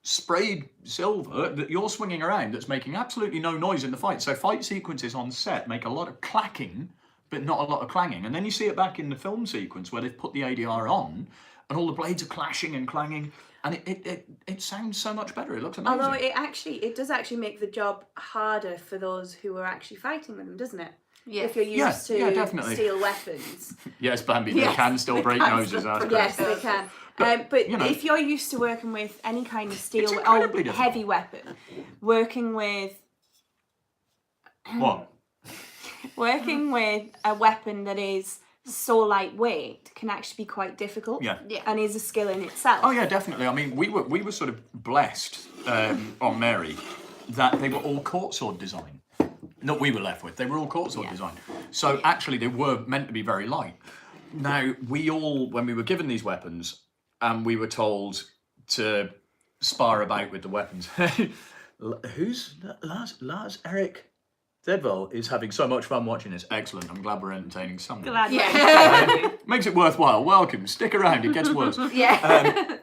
sprayed silver that you're swinging around that's making absolutely no noise in the fight. So fight sequences on set make a lot of clacking, but not a lot of clanging. And then you see it back in the film sequence where they've put the ADR on and all the blades are clashing and clanging. And it sounds so much better. It looks amazing. Although it does actually make the job harder for those who are actually fighting with them, doesn't it? Yeah. If you're used to definitely. steel weapons. Yes, Bambi, they Yes, can still they break can noses. still That's break correct. Yes, they can. But, you know- if you're used to working with any kind of steel It's or incredibly difficult. heavy weapon, working with What? a weapon that is so lightweight can actually be quite difficult. Yeah. Yeah. And is a skill in itself. Oh yeah, definitely. I mean, we were sort of blessed on Mary that they were all court sword design. That we were left with. They were all court sword design. So actually, they were meant to be very light. Now we all, when we were given these weapons, and we were told to spar about with the weapons. Who's Lars Erik Thedvall is having so much fun watching this. Excellent. I'm glad we're entertaining someone. Glad Yeah. Makes it worthwhile. Welcome. Stick around. It gets worse. Yeah.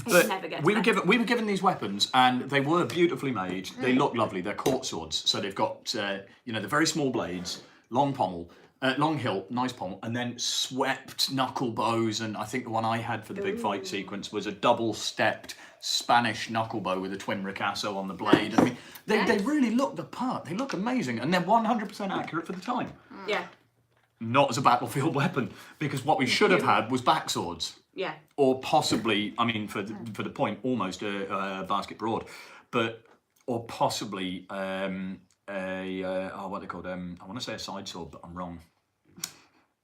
But never gets we were better. given these weapons, and they were beautifully made. They look lovely. They're court swords, so they've got the very small blades, long pommel, long hilt, nice pommel, and then swept knuckle bows. And I think the one I had for the big fight sequence was a double-stepped Spanish knuckle bow with a twin ricasso on the blade. I mean, they really look the part. They look amazing, and they're 100% accurate for the time. Yeah. Not as a battlefield weapon, because what we should have had was back swords. Yeah. Or possibly, I mean, for the point, almost a basket broad, or possibly what are they called? I want to say a side sword, but I'm wrong.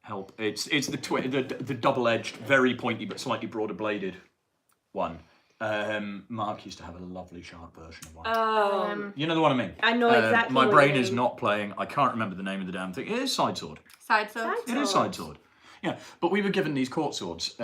Help! It's the double-edged, very pointy but slightly broader bladed one. Mark used to have a lovely sharp version of one. Oh, You know the one I mean? I know exactly. My what brain you is mean. not playing. I can't remember the name of the damn thing. It is side sword. Side sword. It is side sword. Yeah, but we were given these court swords.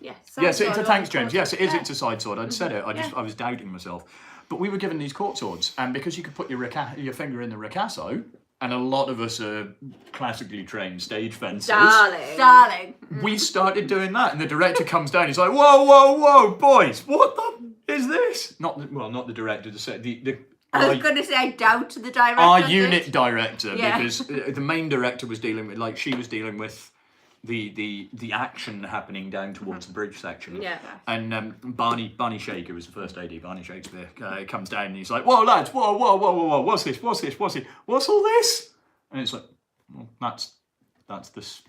Yes. Yes, it's a thanks, James. Yes, it is. Yeah. It's a side sword. I'd said it. I was doubting myself. But we were given these court swords, and because you could put your finger in the ricasso, and a lot of us are classically trained stage fencers. Darling. We started doing that, and the director comes down. He's like, "Whoa, whoa, whoa, boys! What the is this?" Not the director. I was going to say, I doubt the director. Our unit director, Yeah. because the main director was dealing with, like, she was dealing with the action happening down towards the bridge section. Yeah. And Barney Shaker was the first AD. Barney Shakespeare comes down and he's like, "Whoa, lads! Whoa! What's this? What's all this?" And it's like, well, that's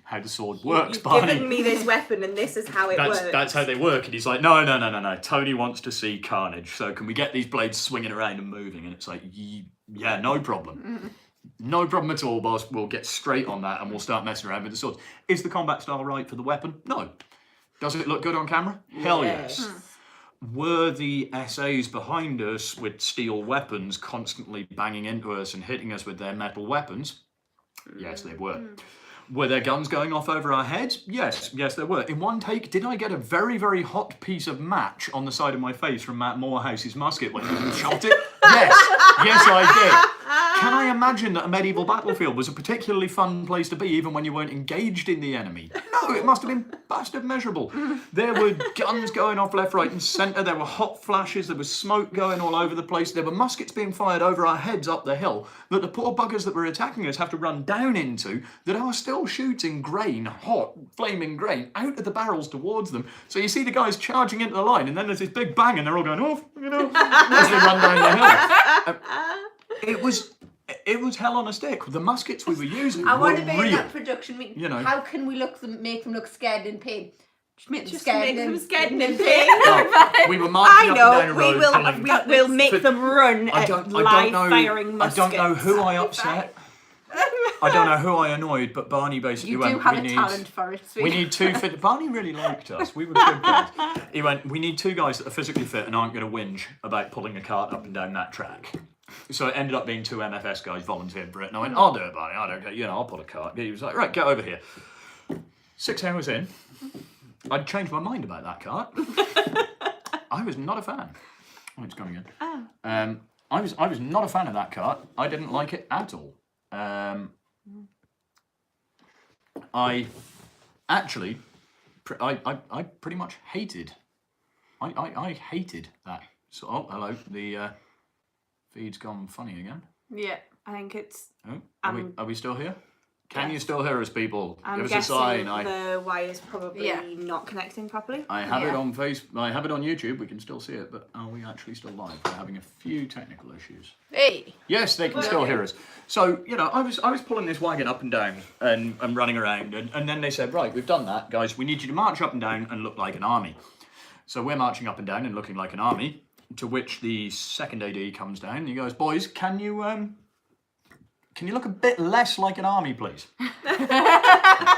how the sword works, You've Barney. given me this weapon, and this is how it works. That's how they work. And he's like, no. Tony wants to see carnage. So can we get these blades swinging around and moving? And it's like, yeah, no problem. No problem at all, boss. We'll get straight on that and we'll start messing around with the swords. Is the combat style right for the weapon? No. Does it look good on camera? Hell yes. Were the SAs behind us with steel weapons constantly banging into us and hitting us with their metal weapons? Yes, they were. Were there guns going off over our heads? Yes, there were. In one take, did I get a very, very hot piece of match on the side of my face from Matt Morehouse's musket when he shot it? Yes, I did. Can I imagine that a medieval battlefield was a particularly fun place to be even when you weren't engaged in the enemy? No, it must have been bastard miserable. There were guns going off left, right and centre. There were hot flashes. There was smoke going all over the place. There were muskets being fired over our heads up the hill that the poor buggers that were attacking us have to run down into that are still shooting grain, hot, flaming grain, out of the barrels towards them. So you see the guys charging into the line and then there's this big bang and they're all going, off, as they run down the hill. It was hell on a stick. The muskets we were using I were want to be in real. that production meeting. You know. How can we make them look scared and in pain? Just make them Just scared make them and scared and in in pain. Well, we were marching I up know. and down a road. We'll make them run I at don't live know. firing muskets. I don't know who I upset. I don't know who I annoyed, but Barney basically You went. do have a talent for it, sweet. We need two fit. Barney really liked us. We were good guys. He went. We need two guys that are physically fit and aren't going to whinge about pulling a cart up and down that track. So it ended up being two MFS guys volunteered for it, and I went, "I'll do it, Barney. I don't care. I'll pull a cart." He was like, "Right, get over here." 6 hours in, I'd changed my mind about that cart. I was not a fan. Oh, it's going again. I was not a fan of that cart. I didn't like it at all. I actually, I pretty much hated. I hated that. So, oh, hello. The feed's gone funny again. Yeah. I think it's. Oh, are we still here? Can Yes. you still hear us, people? I'm Give us a guessing sign. the wire's probably Yeah. not connecting properly. I have it Yeah. on I have it on YouTube. We can still see it, but are we actually still live? We're having a few technical issues. Hey. Yes, they can still hear us. So, I was pulling this wagon up and down and running around, and then they said, right, we've done that, guys. We need you to march up and down and look like an army. So we're marching up and down and looking like an army. To which the second AD comes down and he goes, "Boys, can you look a bit less like an army, please?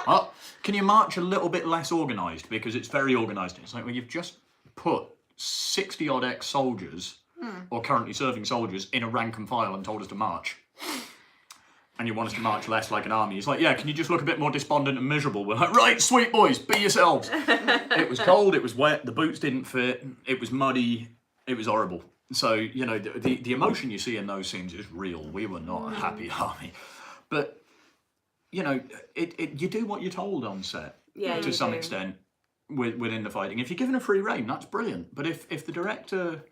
Oh, can you march a little bit less organised? Because it's very organised." It's like, well, you've just put 60-odd ex-soldiers, or currently serving soldiers, in a rank and file and told us to march. And you want us to march less like an army. It's like, yeah, can you just look a bit more despondent and miserable? We're like, right, sweet boys, be yourselves. It was cold, it was wet, the boots didn't fit, it was muddy, it was horrible. So, the emotion you see in those scenes is real. We were not a happy army. But, you do what you're told on set, to some extent, within the fighting. If you're given a free rein, that's brilliant. But if the director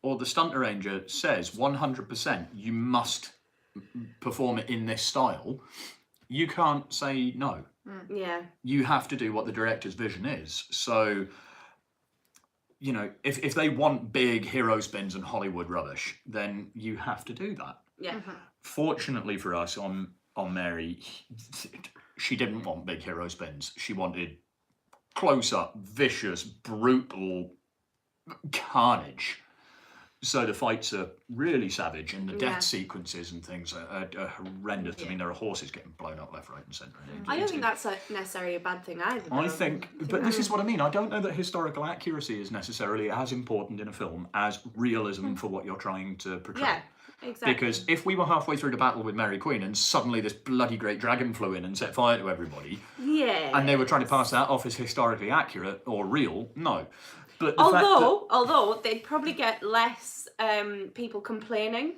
or the stunt arranger says 100% you must perform it in this style, you can't say no. Yeah. You have to do what the director's vision is. So, if they want big hero spins and Hollywood rubbish, then you have to do that. Yeah. Fortunately for us, on Mary, she didn't want big hero spins. She wanted close-up, vicious, brutal carnage. So the fights are really savage, and the death sequences and things are horrendous. I mean, there are horses getting blown up left, right, and centre. I don't think that's necessarily a bad thing either. I think, but this is what I mean. I don't know that historical accuracy is necessarily as important in a film as realism for what you're trying to portray. Yeah, exactly. Because if we were halfway through the battle with Mary Queen and suddenly this bloody great dragon flew in and set fire to everybody, and they were trying to pass that off as historically accurate or real, no. But although they'd probably get less people complaining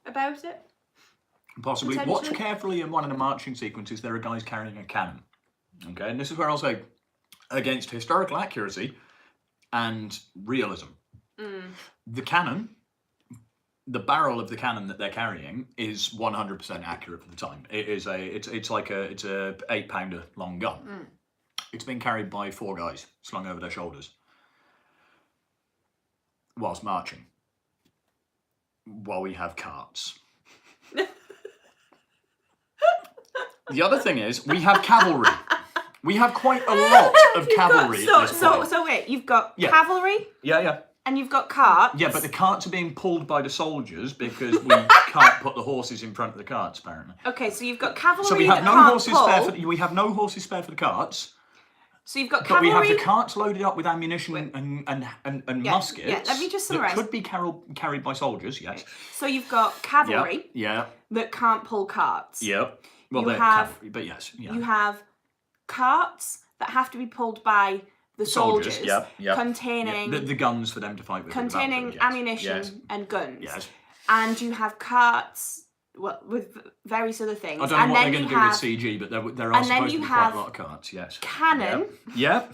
about it. Possibly. Watch carefully in one of the marching sequences, there are guys carrying a cannon. Okay, and this is where I'll say, against historical accuracy and realism. The cannon, the barrel of the cannon that they're carrying is 100% accurate for the time. It is it's a 8-pounder long gun. It's been carried by 4 guys slung over their shoulders whilst marching, while we have carts. The other thing is, we have cavalry. We have quite a lot of cavalry at this point. So wait, you've got cavalry? Yeah. And you've got carts? Yeah, but the carts are being pulled by the soldiers because we can't put the horses in front of the carts, apparently. Okay, so you've got cavalry. So we have no horses spare for we have no horses spare for the carts. So you've got cavalry. But we have the carts loaded up with ammunition and muskets. Yeah, let me just summarise. That could be carried by soldiers, yes. So you've got cavalry that can't pull carts. Yep. Well, you they're have, cavalry, but yes. Yeah. You have carts that have to be pulled by the soldiers. Containing... The guns for them to fight with. Containing ammunition and guns. Yes. And you have carts... Well, with various other things. I don't know what they're going to do with CG, but there are supposed to be quite a lot of carts, yes. Cannon. Yep.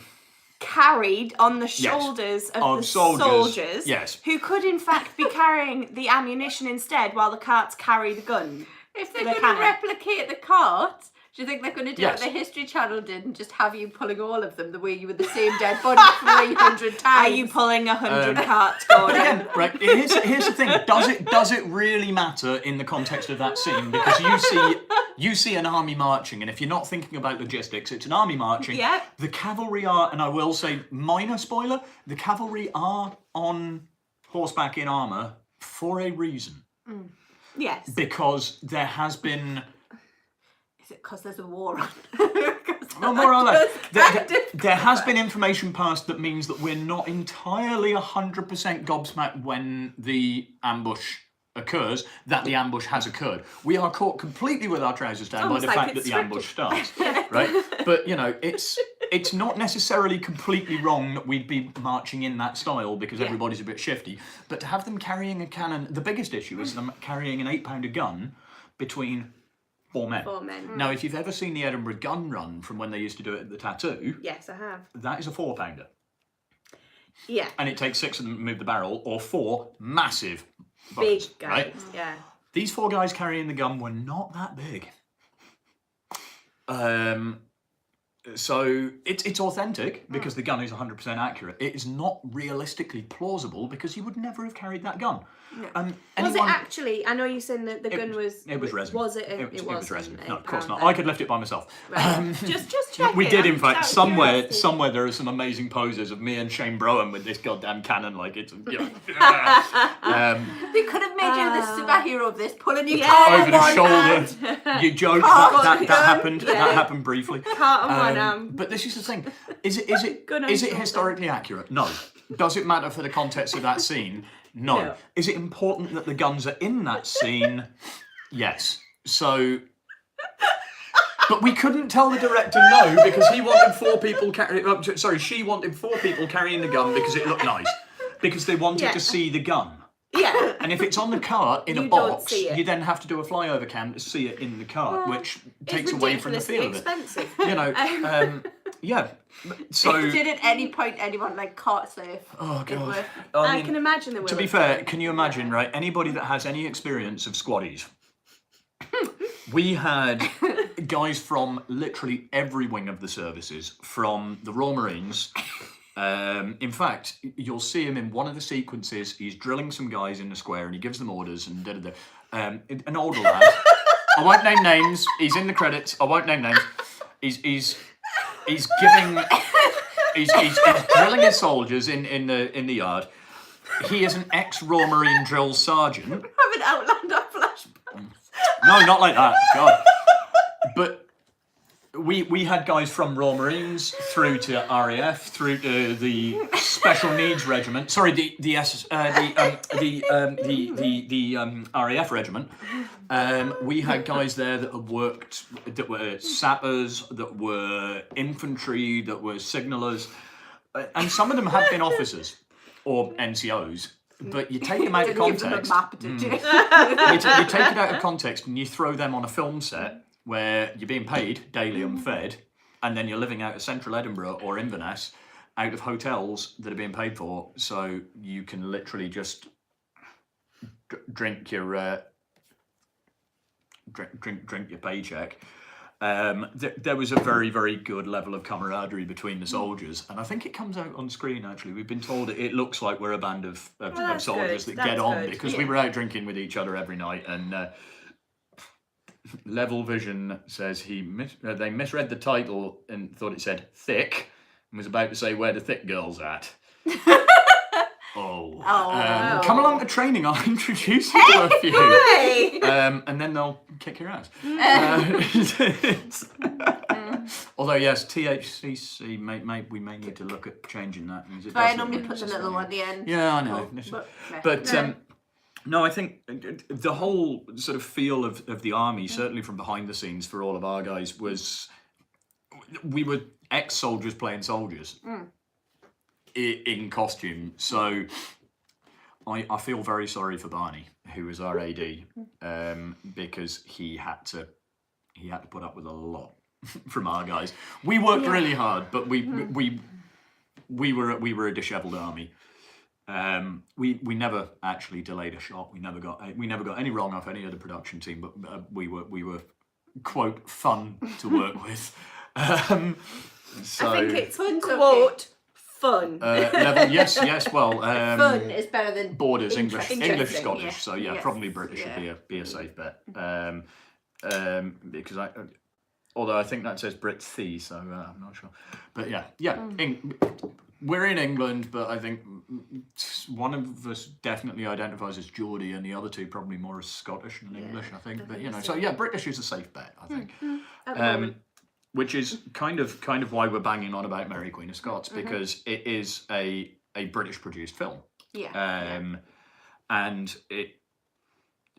Carried on the shoulders of the soldiers. Yes. Who could in fact be carrying the ammunition instead while the carts carry the gun. If they're going to replicate the carts, do you think they're going to do what the History Channel did and just have you pulling all of them the way you were the same dead body 300 times? Are you pulling 100 carts, Gordon? Again, right, here's the thing. Does it really matter in the context of that scene? Because you see an army marching, and if you're not thinking about logistics, it's an army marching. Yeah. The cavalry are, and I will say, minor spoiler, the cavalry are on horseback in armour for a reason. Yes. Because there has been... Is it because there's a war on? Well, more or less. There has been information passed that means that we're not entirely 100% gobsmacked when the ambush occurs, that the ambush has occurred. We are caught completely with our trousers down by the fact that the ambush starts. Right? But, you know, it's not necessarily completely wrong that we'd be marching in that style because everybody's a bit shifty. But to have them carrying a cannon, the biggest issue is them carrying an 8-pounder gun between 4 men. 4 men. Now, if you've ever seen the Edinburgh gun run from when they used to do it at the Tattoo... Yes, I have. That is a 4-pounder. Yeah. And it takes 6 of them to move the barrel, or 4 massive bullets, big guys, right? Yeah. These 4 guys carrying the gun were not that big. So it's authentic because the gun is 100% accurate. It is not realistically plausible because you would never have carried that gun. No. Was it actually? I know you said that the gun was. It was resin. Was it? It was resin. No, of course not. Then. I could lift it by myself. Right. Just check. We did, in fact. Somewhere there are some amazing poses of me and Shane Brohan with this goddamn cannon, like it's. You know, they could have made you the superhero of this, pulling your car over the shoulder. Hand. You joke that happened. Yeah. That happened briefly. Cart on one arm. But this is the thing. Is it historically accurate? No. Does it matter for the context of that scene? No. Is it important that the guns are in that scene? Yes. So... But we couldn't tell the director no because he wanted 4 people carrying... she wanted 4 people carrying the gun because it looked nice. Because they wanted to see the gun. Yeah. And if it's on the cart in a box, you then have to do a flyover cam to see it in the cart, which takes away from the feel of it. Expensive. You know, yeah. So did at any point anyone like cart surf? Oh god. I can imagine there were. To be fair, can you imagine, right? Anybody that has any experience of squaddies. We had guys from literally every wing of the services, from the Royal Marines. In fact, you'll see him in one of the sequences. He's drilling some guys in the square, and he gives them orders. And an older lad. I won't name names. He's in the credits. I won't name names. He's drilling his soldiers in the yard, He is an ex-Royal Marine drill sergeant. Having Outlander flashbacks. No, not like that. God. But we had guys from Royal Marines through to RAF, through to the Special Needs Regiment. Sorry, the RAF regiment. We had guys there that had worked, that were sappers, that were infantry, that were signallers, and some of them had been officers or NCOs. But you take them out of context. You take it out of context and you throw them on a film set where you're being paid daily and fed, and then you're living out of central Edinburgh or Inverness, out of hotels that are being paid for, so you can literally just drink your drink your paycheck. There was a very, very good level of camaraderie between the soldiers, and I think it comes out on screen. Actually, we've been told it looks like we're a band of soldiers that get on because we were out drinking with each other every night. And Level Vision says they misread the title and thought it said thick, and was about to say where the thick girl's at. Come along to training. I'll introduce you to a few. Hey! And then they'll kick your ass. Although yes, THCC, we may need to look at changing that. But I normally put the little one at the end. Yeah, I know. No, I think the whole sort of feel of the army, certainly from behind the scenes for all of our guys, was we were ex-soldiers playing soldiers. In costume, so I feel very sorry for Barney, who was our AD, because he had to put up with a lot from our guys. We worked really hard, but we were a dishevelled army. We never actually delayed a shot. We never got any wrong off any other production team, but we were quote fun to work with. So I think it's quote. Fun. Yes. Well, fun is better than borders English, Scottish. Yeah. So yeah, probably British would be a safe bet. Because although I think that says Brit-C, so I'm not sure. But yeah. We're in England, but I think one of us definitely identifies as Geordie, and the other two probably more as Scottish than English. I think, but so yeah, British is a safe bet. I think. Which is kind of why we're banging on about Mary Queen of Scots, because it is a British produced film. And it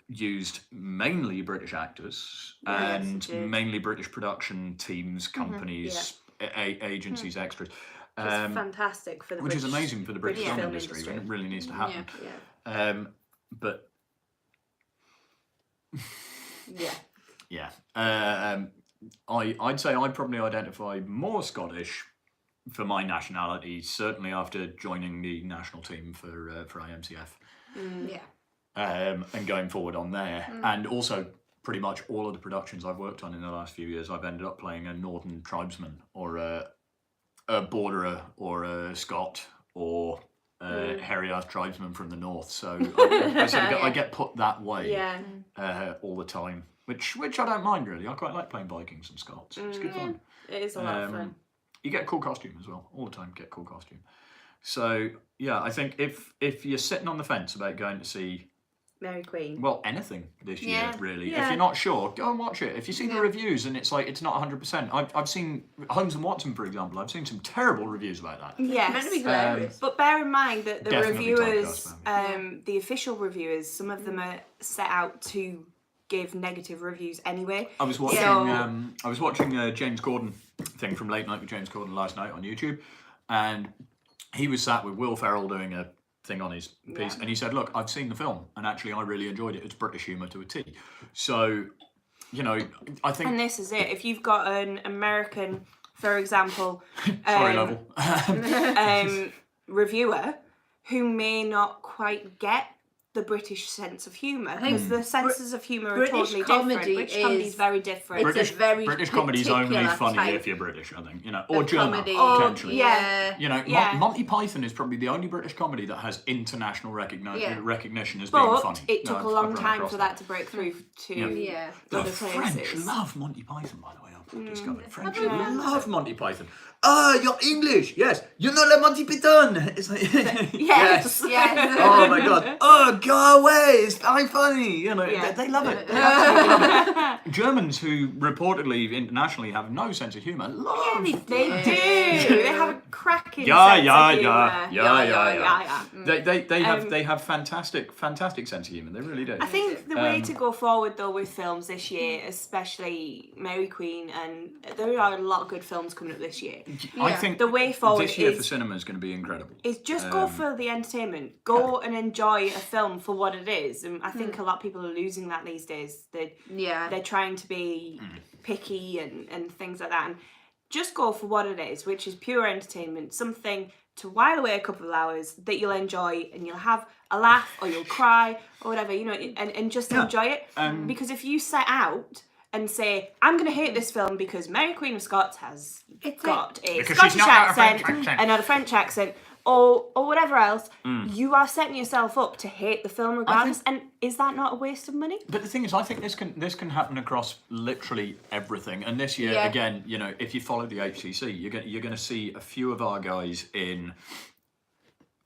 used mainly British actors and mainly British production teams, companies, agencies, extras. Which is fantastic for the which is amazing for the British film industry. And it really needs to happen. But I'd say I probably identify more Scottish for my nationality, certainly after joining the national team for IMCF. And going forward on there. And also pretty much all of the productions I've worked on in the last few years, I've ended up playing a Northern tribesman or a Borderer or a Scot or a hairy ass tribesman from the north. So I get put that way all the time. Which I don't mind really. I quite like playing Vikings and Scots. It's good fun. It is a lot of fun. You get a cool costume as well. All the time get a cool costume. So yeah, I think if you're sitting on the fence about going to see Mary Queen, well, anything this year really. If you're not sure, go and watch it. If you see the reviews and it's like it's not 100%. I've seen Holmes and Watson, for example. I've seen some terrible reviews about that. Yes, meant to be hilarious. But bear in mind that the Definitely reviewers, the official reviewers, some of them are set out to give negative reviews anyway. I was watching a James Corden thing from Late Night with James Corden last night on YouTube, and he was sat with Will Ferrell doing a thing on his piece, and he said, "Look, I've seen the film, and actually I really enjoyed it. It's British humour to a T." So, I think. And this is it. If you've got an American, for example, reviewer who may not quite get the British sense of humour, because the senses of humour are British totally comedy different. British comedy is very different. It's a very British comedy's only particular funny type if you're British, I think, or of German, comedy. potentially. Yeah. You know, Yeah. Monty Python is probably the only British comedy that has international recognition as being But funny. it took a I've long run time across for that to break through to The other French places. love Monty Python, by the way. I've discovered French Yeah. love Monty Python. Ah, you're English, yes. You know the Monty Python. It's like, Yes. Yes. Oh my god. Oh, go away. It's very funny. You know, they love it. They absolutely love it. Germans who reportedly internationally have no sense of humour love They do. They have a cracking Yeah. They have fantastic sense of humour. They really do. I think the way to go forward though with films this year, especially Mary Queen, and there are a lot of good films coming up this year. I think the way forward this year is, for cinema is going to be incredible. is just go for the entertainment. Go and enjoy a film for what it is. And I think a lot of people are losing that these days. They're trying to be picky and things like that. And just go for what it is, which is pure entertainment. Something to while away a couple of hours that you'll enjoy, and you'll have a laugh or you'll cry or whatever, you know, and just enjoy it. Because if you set out and say, I'm going to hate this film because Mary Queen of Scots has got a Because Scottish she's not got a French accent accent. and not a French accent, or whatever else, you are setting yourself up to hate the film regardless. And is that not a waste of money? But the thing is, I think this can happen across literally everything. And this year, again, you know, if you follow the HCC, you're going to see a few of our guys in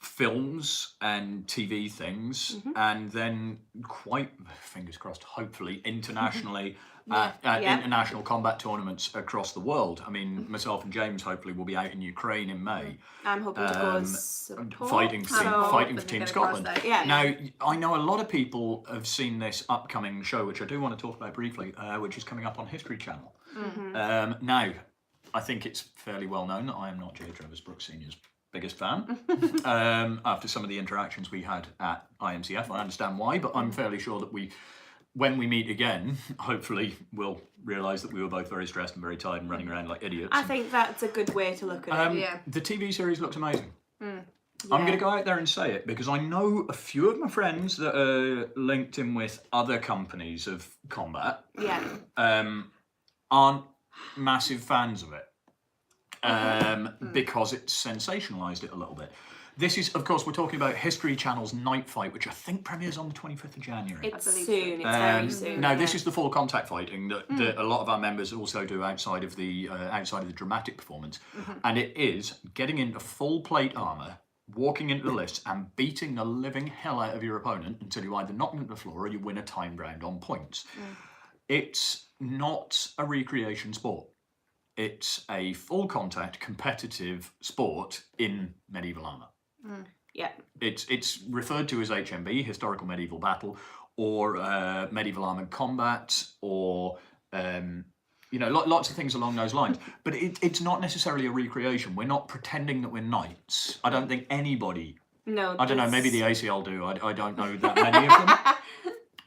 films and TV things, and then quite, fingers crossed, hopefully internationally. International combat tournaments across the world. I mean, myself and James hopefully will be out in Ukraine in May. I'm hoping to go as support. Fighting for Team Scotland. Yeah. Now, I know a lot of people have seen this upcoming show, which I do want to talk about briefly, which is coming up on History Channel. Now, I think it's fairly well known that I am not J. Travis Brooks Sr.'s biggest fan. After some of the interactions we had at IMCF, I understand why, but I'm fairly sure that when we meet again, hopefully we'll realise that we were both very stressed and very tired and running around like idiots. I think that's a good way to look at it. The TV series looks amazing. I'm going to go out there and say it because I know a few of my friends that are linked in with other companies of combat aren't massive fans of it because it's sensationalised it a little bit. This is, of course, we're talking about History Channel's Night Fight, which I think premieres on the 25th of January. It's soon. It's very soon. Now, this is the full contact fighting that a lot of our members also do outside of the dramatic performance, and it is getting into full plate armour, walking into the lists, and beating the living hell out of your opponent until you either knock them to the floor or you win a time round on points. It's not a recreation sport. It's a full contact competitive sport in medieval armour. Yeah. It's referred to as HMB, Historical Medieval Battle, or Medieval Armoured Combat, or lots of things along those lines. But it's not necessarily a recreation. We're not pretending that we're knights. I don't think anybody. No. I don't know. Maybe the ACL do. I don't know that many of them.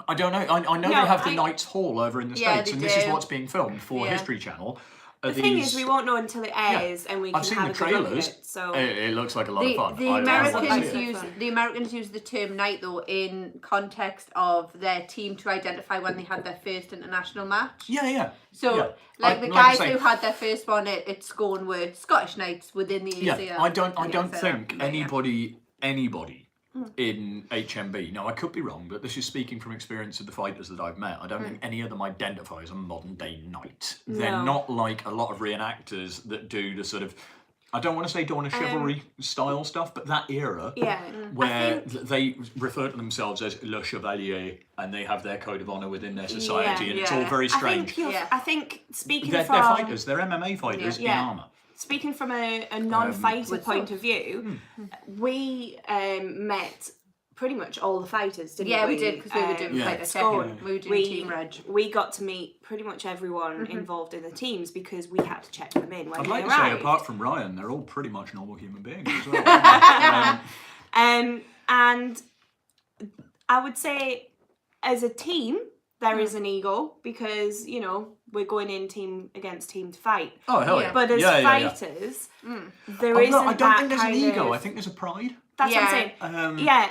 I don't know. I know they have the Knights Hall over in the States, and this is what's being filmed for History Channel. The thing is, we won't know until it airs, and we can I've seen have the a good look at trailers. it. So it looks like a lot of fun. The Americans use the term knight though in context of their team to identify when they had their first international match. Yeah. So the guys who had their first one at Scone were Scottish Knights within the ACL. Yeah, I don't think anybody in HMB. Now, I could be wrong, but this is speaking from experience of the fighters that I've met. I don't think any of them identify as a modern day knight. They're not like a lot of reenactors that do the sort of, I don't want to say Dawn of Chivalry style stuff, but that era where they refer to themselves as Le Chevalier and they have their code of honour within their society and it's all very strange. I think speaking they're from... fighters, they're MMA fighters in armour. Speaking from a non-fighter point of view, we met pretty much all the fighters, didn't we? Yeah, we did, because we were doing fighter second. We were doing Team Reg. We got to meet pretty much everyone involved in the teams because we had to check them in when I'd they like to arrived. say, apart from Ryan, they're all pretty much normal human beings as well. And I would say, as a team, there is an ego because, you know, we're going in team against team to fight. Oh, hell yeah. But as fighters, there isn't I don't think there's an kind ego. of- I think there's a pride. That's what I'm saying.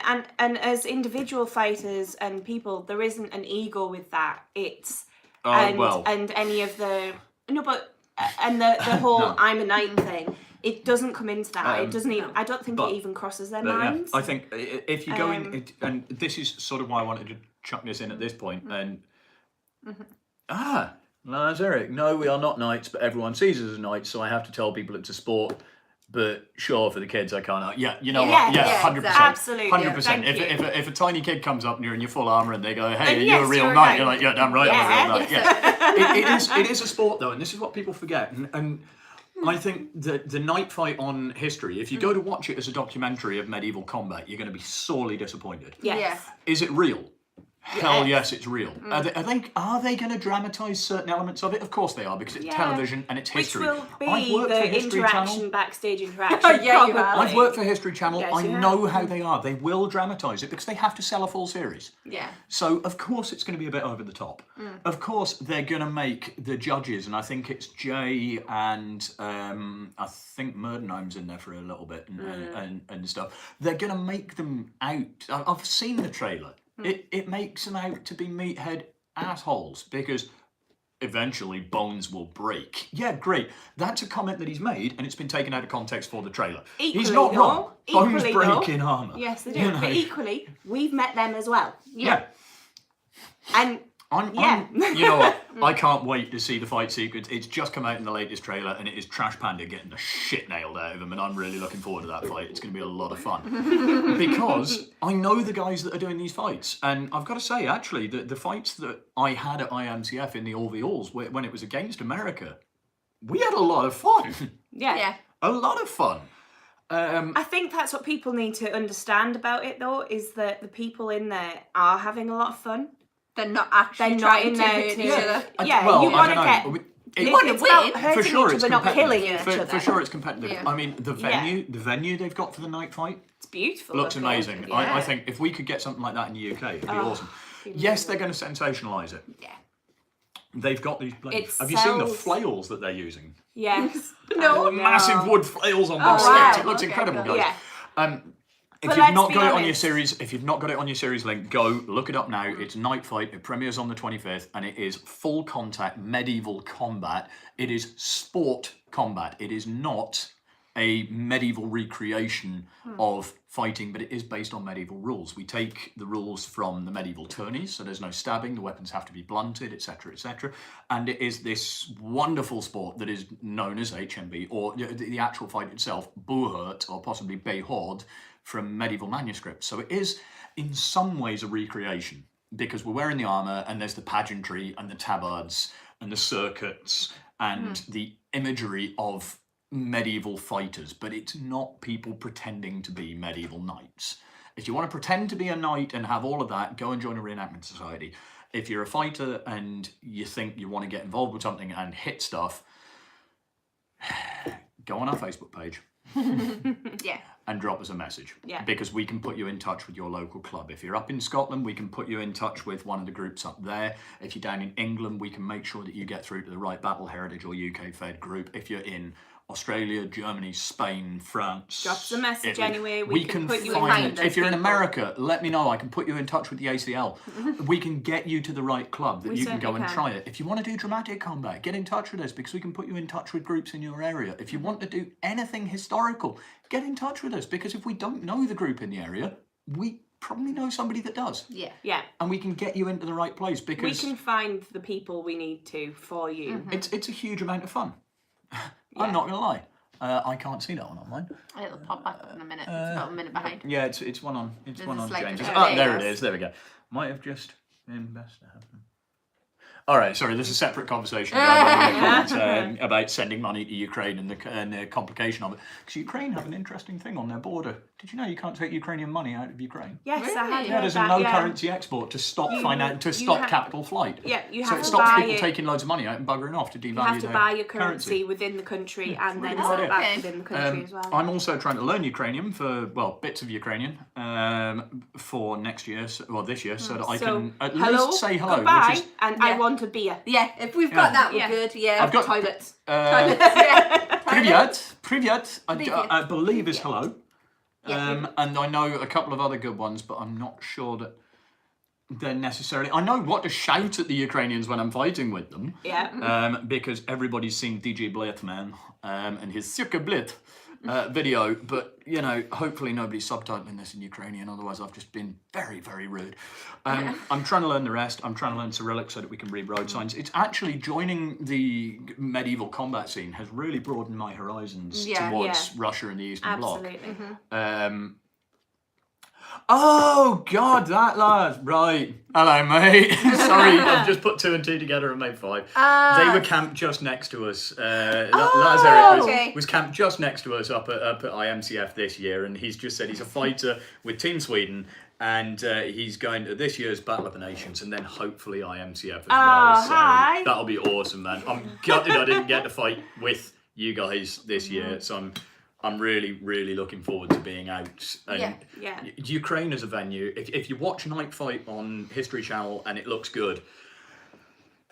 Um, and as individual fighters and people, there isn't an ego with that. It's well. and any of the and the whole No. I'm a knight thing. It doesn't come into that. It doesn't even. I don't think it even crosses their minds. I think if you go in, and this is sort of why I wanted to chuck this in at this point, and Lars Eric, no, we are not knights, but everyone sees us as knights, so I have to tell people it's a sport. But sure, for the kids, I can't. Yeah, you know what? Yeah, 100%. Absolutely. 100%. Yeah, If a tiny kid comes up and you're in your full armour and they go, hey, And are yes, you a real you're a knight? knight. You're like, yeah, damn right, I'm a Yeah. real knight. Yeah. It is a sport, though, and this is what people forget. And I think the knight fight on history, if you go to watch it as a documentary of medieval combat, you're going to be sorely disappointed. Yes. Is it real? Hell yes, it's real. Are they going to dramatise certain elements of it? Of course they are, because it's television and it's history. Which will be I've worked for the History interaction, Channel. backstage interaction. Yeah, you probably. have. I've worked for History Channel. Yes, I you know how they are. They will dramatise it because they have to sell a full series. Yeah. So, of course, it's going to be a bit over the top. Of course, they're going to make the judges, and I think it's Jay and I think Murdenheim's in there for a little bit and stuff. They're going to make them out. I've seen the trailer. It makes them out to be meathead assholes because eventually bones will break. Yeah, great. That's a comment that he's made and it's been taken out of context for the trailer. He's not wrong. Bones break in armour. Yes, they do. You know? But equally, we've met them as well. Yeah. And you know what? I can't wait to see the fight sequence. It's just come out in the latest trailer and it is Trash Panda getting the shit nailed out of him, and I'm really looking forward to that fight. It's going to be a lot of fun. Because I know the guys that are doing these fights, and I've got to say, actually, the fights that I had at IMCF in the All when it was against America, we had a lot of fun. yeah. A lot of fun. I think that's what people need to understand about it, though, is that the people in there are having a lot of fun. They're not actually They're not trying in to there hurt to... each other. You want to get... You want to it's about win. hurting For sure, each it's other, not competitive. killing each other. For sure, it's competitive. Yeah. I mean, the venue they've got for the night fight It's beautiful. looks looking. amazing. Yeah. I think if we could get something like that in the UK, it'd be awesome. Yes, they're going to sensationalise it. Yeah. They've got these blades. It Have you seen the sells- flails that they're using? Yes. No. Massive wood flails on big wow. sticks. It looks Okay, incredible, cool. guys. Yeah. If But you've let's not be got it on your honest. series, if you've not got it on your series link, go look it up now. It's Night Fight. It premieres on the 25th, and it is full contact medieval combat. It is sport combat. It is not a medieval recreation of fighting, but it is based on medieval rules. We take the rules from the medieval tourneys, so there's no stabbing, the weapons have to be blunted, etc., etc. And it is this wonderful sport that is known as HMB, or the actual fight itself, Buhurt, or possibly Behord, from medieval manuscripts. So it is, in some ways, a recreation, because we're wearing the armour, and there's the pageantry, and the tabards, and the circuits, and the imagery of medieval fighters, but it's not people pretending to be medieval knights. If you want to pretend to be a knight and have all of that, go and join a reenactment society. If you're a fighter and you think you want to get involved with something and hit stuff, go on our Facebook page. Yeah. And drop us a message. Yeah. Because we can put you in touch with your local club. If you're up in Scotland, we can put you in touch with one of the groups up there. If you're down in England, we can make sure that you get through to the right Battle Heritage or UK Fed group. If you're in Australia, Germany, Spain, France, Drop us a message Italy, anyway. We can put you in find touch it. If you're in people. America, let me know. I can put you in touch with the ACL. We can get you to the right club that We you can go certainly and can. try it. If you want to do dramatic combat, get in touch with us because we can put you in touch with groups in your area. If you want to do anything historical, get in touch with us because if we don't know the group in the area, we probably know somebody that does. Yeah. Yeah. And we can get you into the right place We because can find the people we need to for you. it's a huge amount of fun. I'm not going to lie. I can't see that one online. It'll pop up in a minute. It's about a minute behind. Yeah, it's one on There's one a on slight James's. difference. Oh, There there you it go. is. There we go. Might have just been best to have them. All right, sorry, there's a separate conversation about sending money to Ukraine and the complication of it. Because Ukraine have an interesting thing on their border. Did you know you can't take Ukrainian money out of Ukraine? Yes, Really? I had Yeah, heard there's a that, no yeah. currency export to stop capital flight. Yeah, you So have it to stops buy people it. taking loads of money out and buggering off to devalue You have to their buy your currency within the country and then really sell good it back idea. within the country as well. I'm also trying to learn Ukrainian bits of Ukrainian for next year, this year, so that I can at least say hello. Goodbye, Which is, and I want a beer. Yeah, if we've got that, we're Yeah. good. Yeah. I've got Toilets. yeah. Privyet, I believe is hello. Yeah. And I know a couple of other good ones, but I'm not sure that they're necessarily. I know what to shout at the Ukrainians when I'm fighting with them. Yeah. Because everybody's seen DJ Blatman and his Suka Blit video, but hopefully nobody's subtitling this in Ukrainian, otherwise I've just been very, very rude. I'm trying to learn the rest. I'm trying to learn Cyrillic so that we can read road signs. It's actually joining the medieval combat scene has really broadened my horizons towards Russia and the Eastern Bloc. Absolutely. Oh God, that lad! Right, hello, mate. Sorry, I've just put 2 and 2 together and made 5. They were camped just next to us. Lazarus was camped just next to us up at IMCF this year, and he's just said he's a fighter with Team Sweden, and he's going to this year's Battle of the Nations, and then hopefully IMCF as well. So hi. that'll be awesome, man. I'm gutted I didn't get to fight with you guys this year, so I'm really, really looking forward to being out. And Ukraine as a venue, if you watch Night Fight on History Channel and it looks good,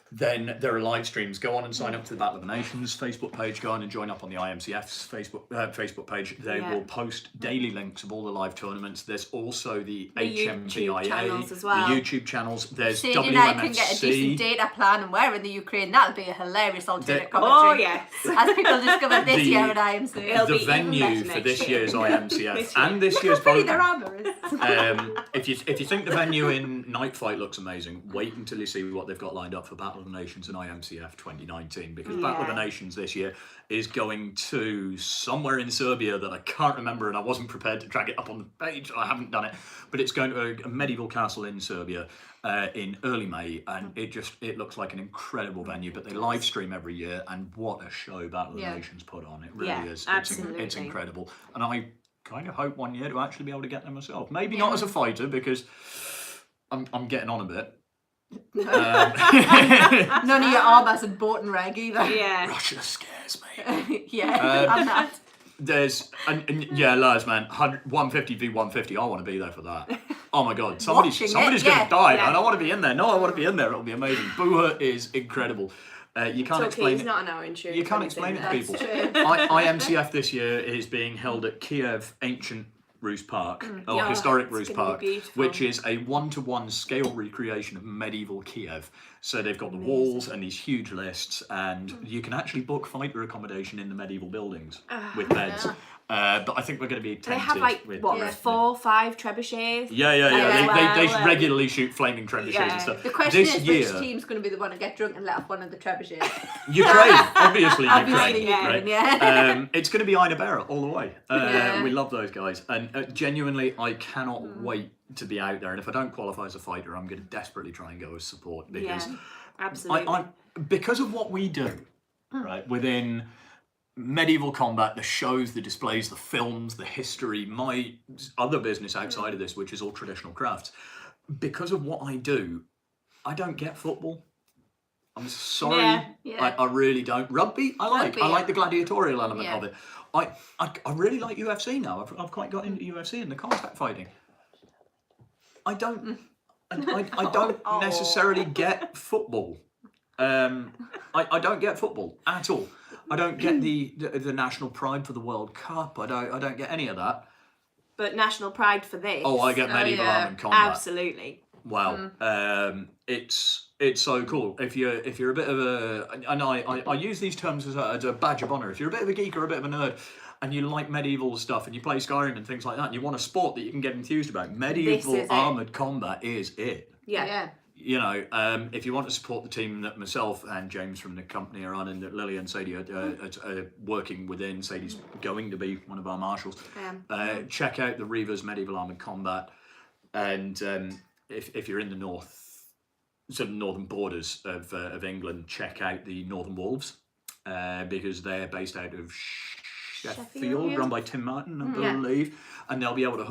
then there are live streams. Go on and sign up to the Battle of the Nations Facebook page. Go on and join up on the IMCF's Facebook page. They will post daily links of all the live tournaments. There's also the HMVIA, channels as well. the YouTube channels. There's Sadie WMFC. and I can get a decent data plan, and we're in the Ukraine. That'll be a hilarious alternate Oh commentary. yes. As people discovered this year at IMC. It'll The be even venue better for next this year. year's IMCF This and this year's Pretty boat. their armour is. If you think the venue in Night Fight looks amazing, wait until you see what they've got lined up for Battle of the Nations and IMCF 2019, because Battle of the Nations this year is going to somewhere in Serbia that I can't remember, and I wasn't prepared to drag it up on the page. I haven't done it, but it's going to a medieval castle in Serbia in early May, and it looks like an incredible venue. But they live stream every year, and what a show Battle of the Nations put on! It really is. Absolutely. It's incredible, and I kind of hope one year to actually be able to get there myself. Maybe not as a fighter, because I'm getting on a bit. None of your armours and boat and rag either. Yeah. Russia scares me. I'm not. There's Lars, man, 150 v 150. I want to be there for that. Oh my God, somebody's going to die, man. I want to be in there. No, I want to be in there. It'll be amazing. Buha is incredible. You can't explain It's it. not an hour insurance. You can't explain it to people. IMCF this year is being held at Kiev Ancient Rus Park, or Historic Rus Park, which is a 1-to-1 scale recreation of medieval Kiev. So they've got the walls and these huge lists, and you can actually book fighter accommodation in the medieval buildings with beds. But I think we're going to be tempted. They have 4, 5 trebuchets. They regularly shoot flaming trebuchets and stuff. The question this is, year, which team's going to be the one to get drunk and let off one of the trebuchets? Ukraine, obviously Obviously Ukraine. Ukraine, yeah. It's going to be Ina Bera all the way. We love those guys, and genuinely, I cannot wait to be out there. And if I don't qualify as a fighter, I'm going to desperately try and go as support, because absolutely. because of what we do, right, within medieval combat, the shows, the displays, the films, the history, my other business outside of this, which is all traditional crafts, because of what I do, I don't get football. I'm sorry, I really don't. Rugby, I like the gladiatorial element of it. I really like UFC now. I've quite got into UFC and the contact fighting. I don't necessarily get football. I don't get football at all. I don't get the national pride for the World Cup. I don't get any of that. But national pride for this. Oh, I get medieval armoured combat. Absolutely. Wow. It's so cool. If you're a bit of a, and I use these terms as a badge of honour. If you're a bit of a geek or a bit of a nerd, and you like medieval stuff, and you play Skyrim and things like that, and you want a sport that you can get enthused about, medieval armoured combat is it. Yeah. You know, if you want to support the team that myself and James from the company are on, and that Lily and Sadie are working within, Sadie's going to be one of our marshals. Check out the Reavers Medieval Armoured Combat, and if you're in the north sort of northern borders of England check out the Northern Wolves because they're based out of Sheffield, run by Tim Martin, I believe, and they'll be able to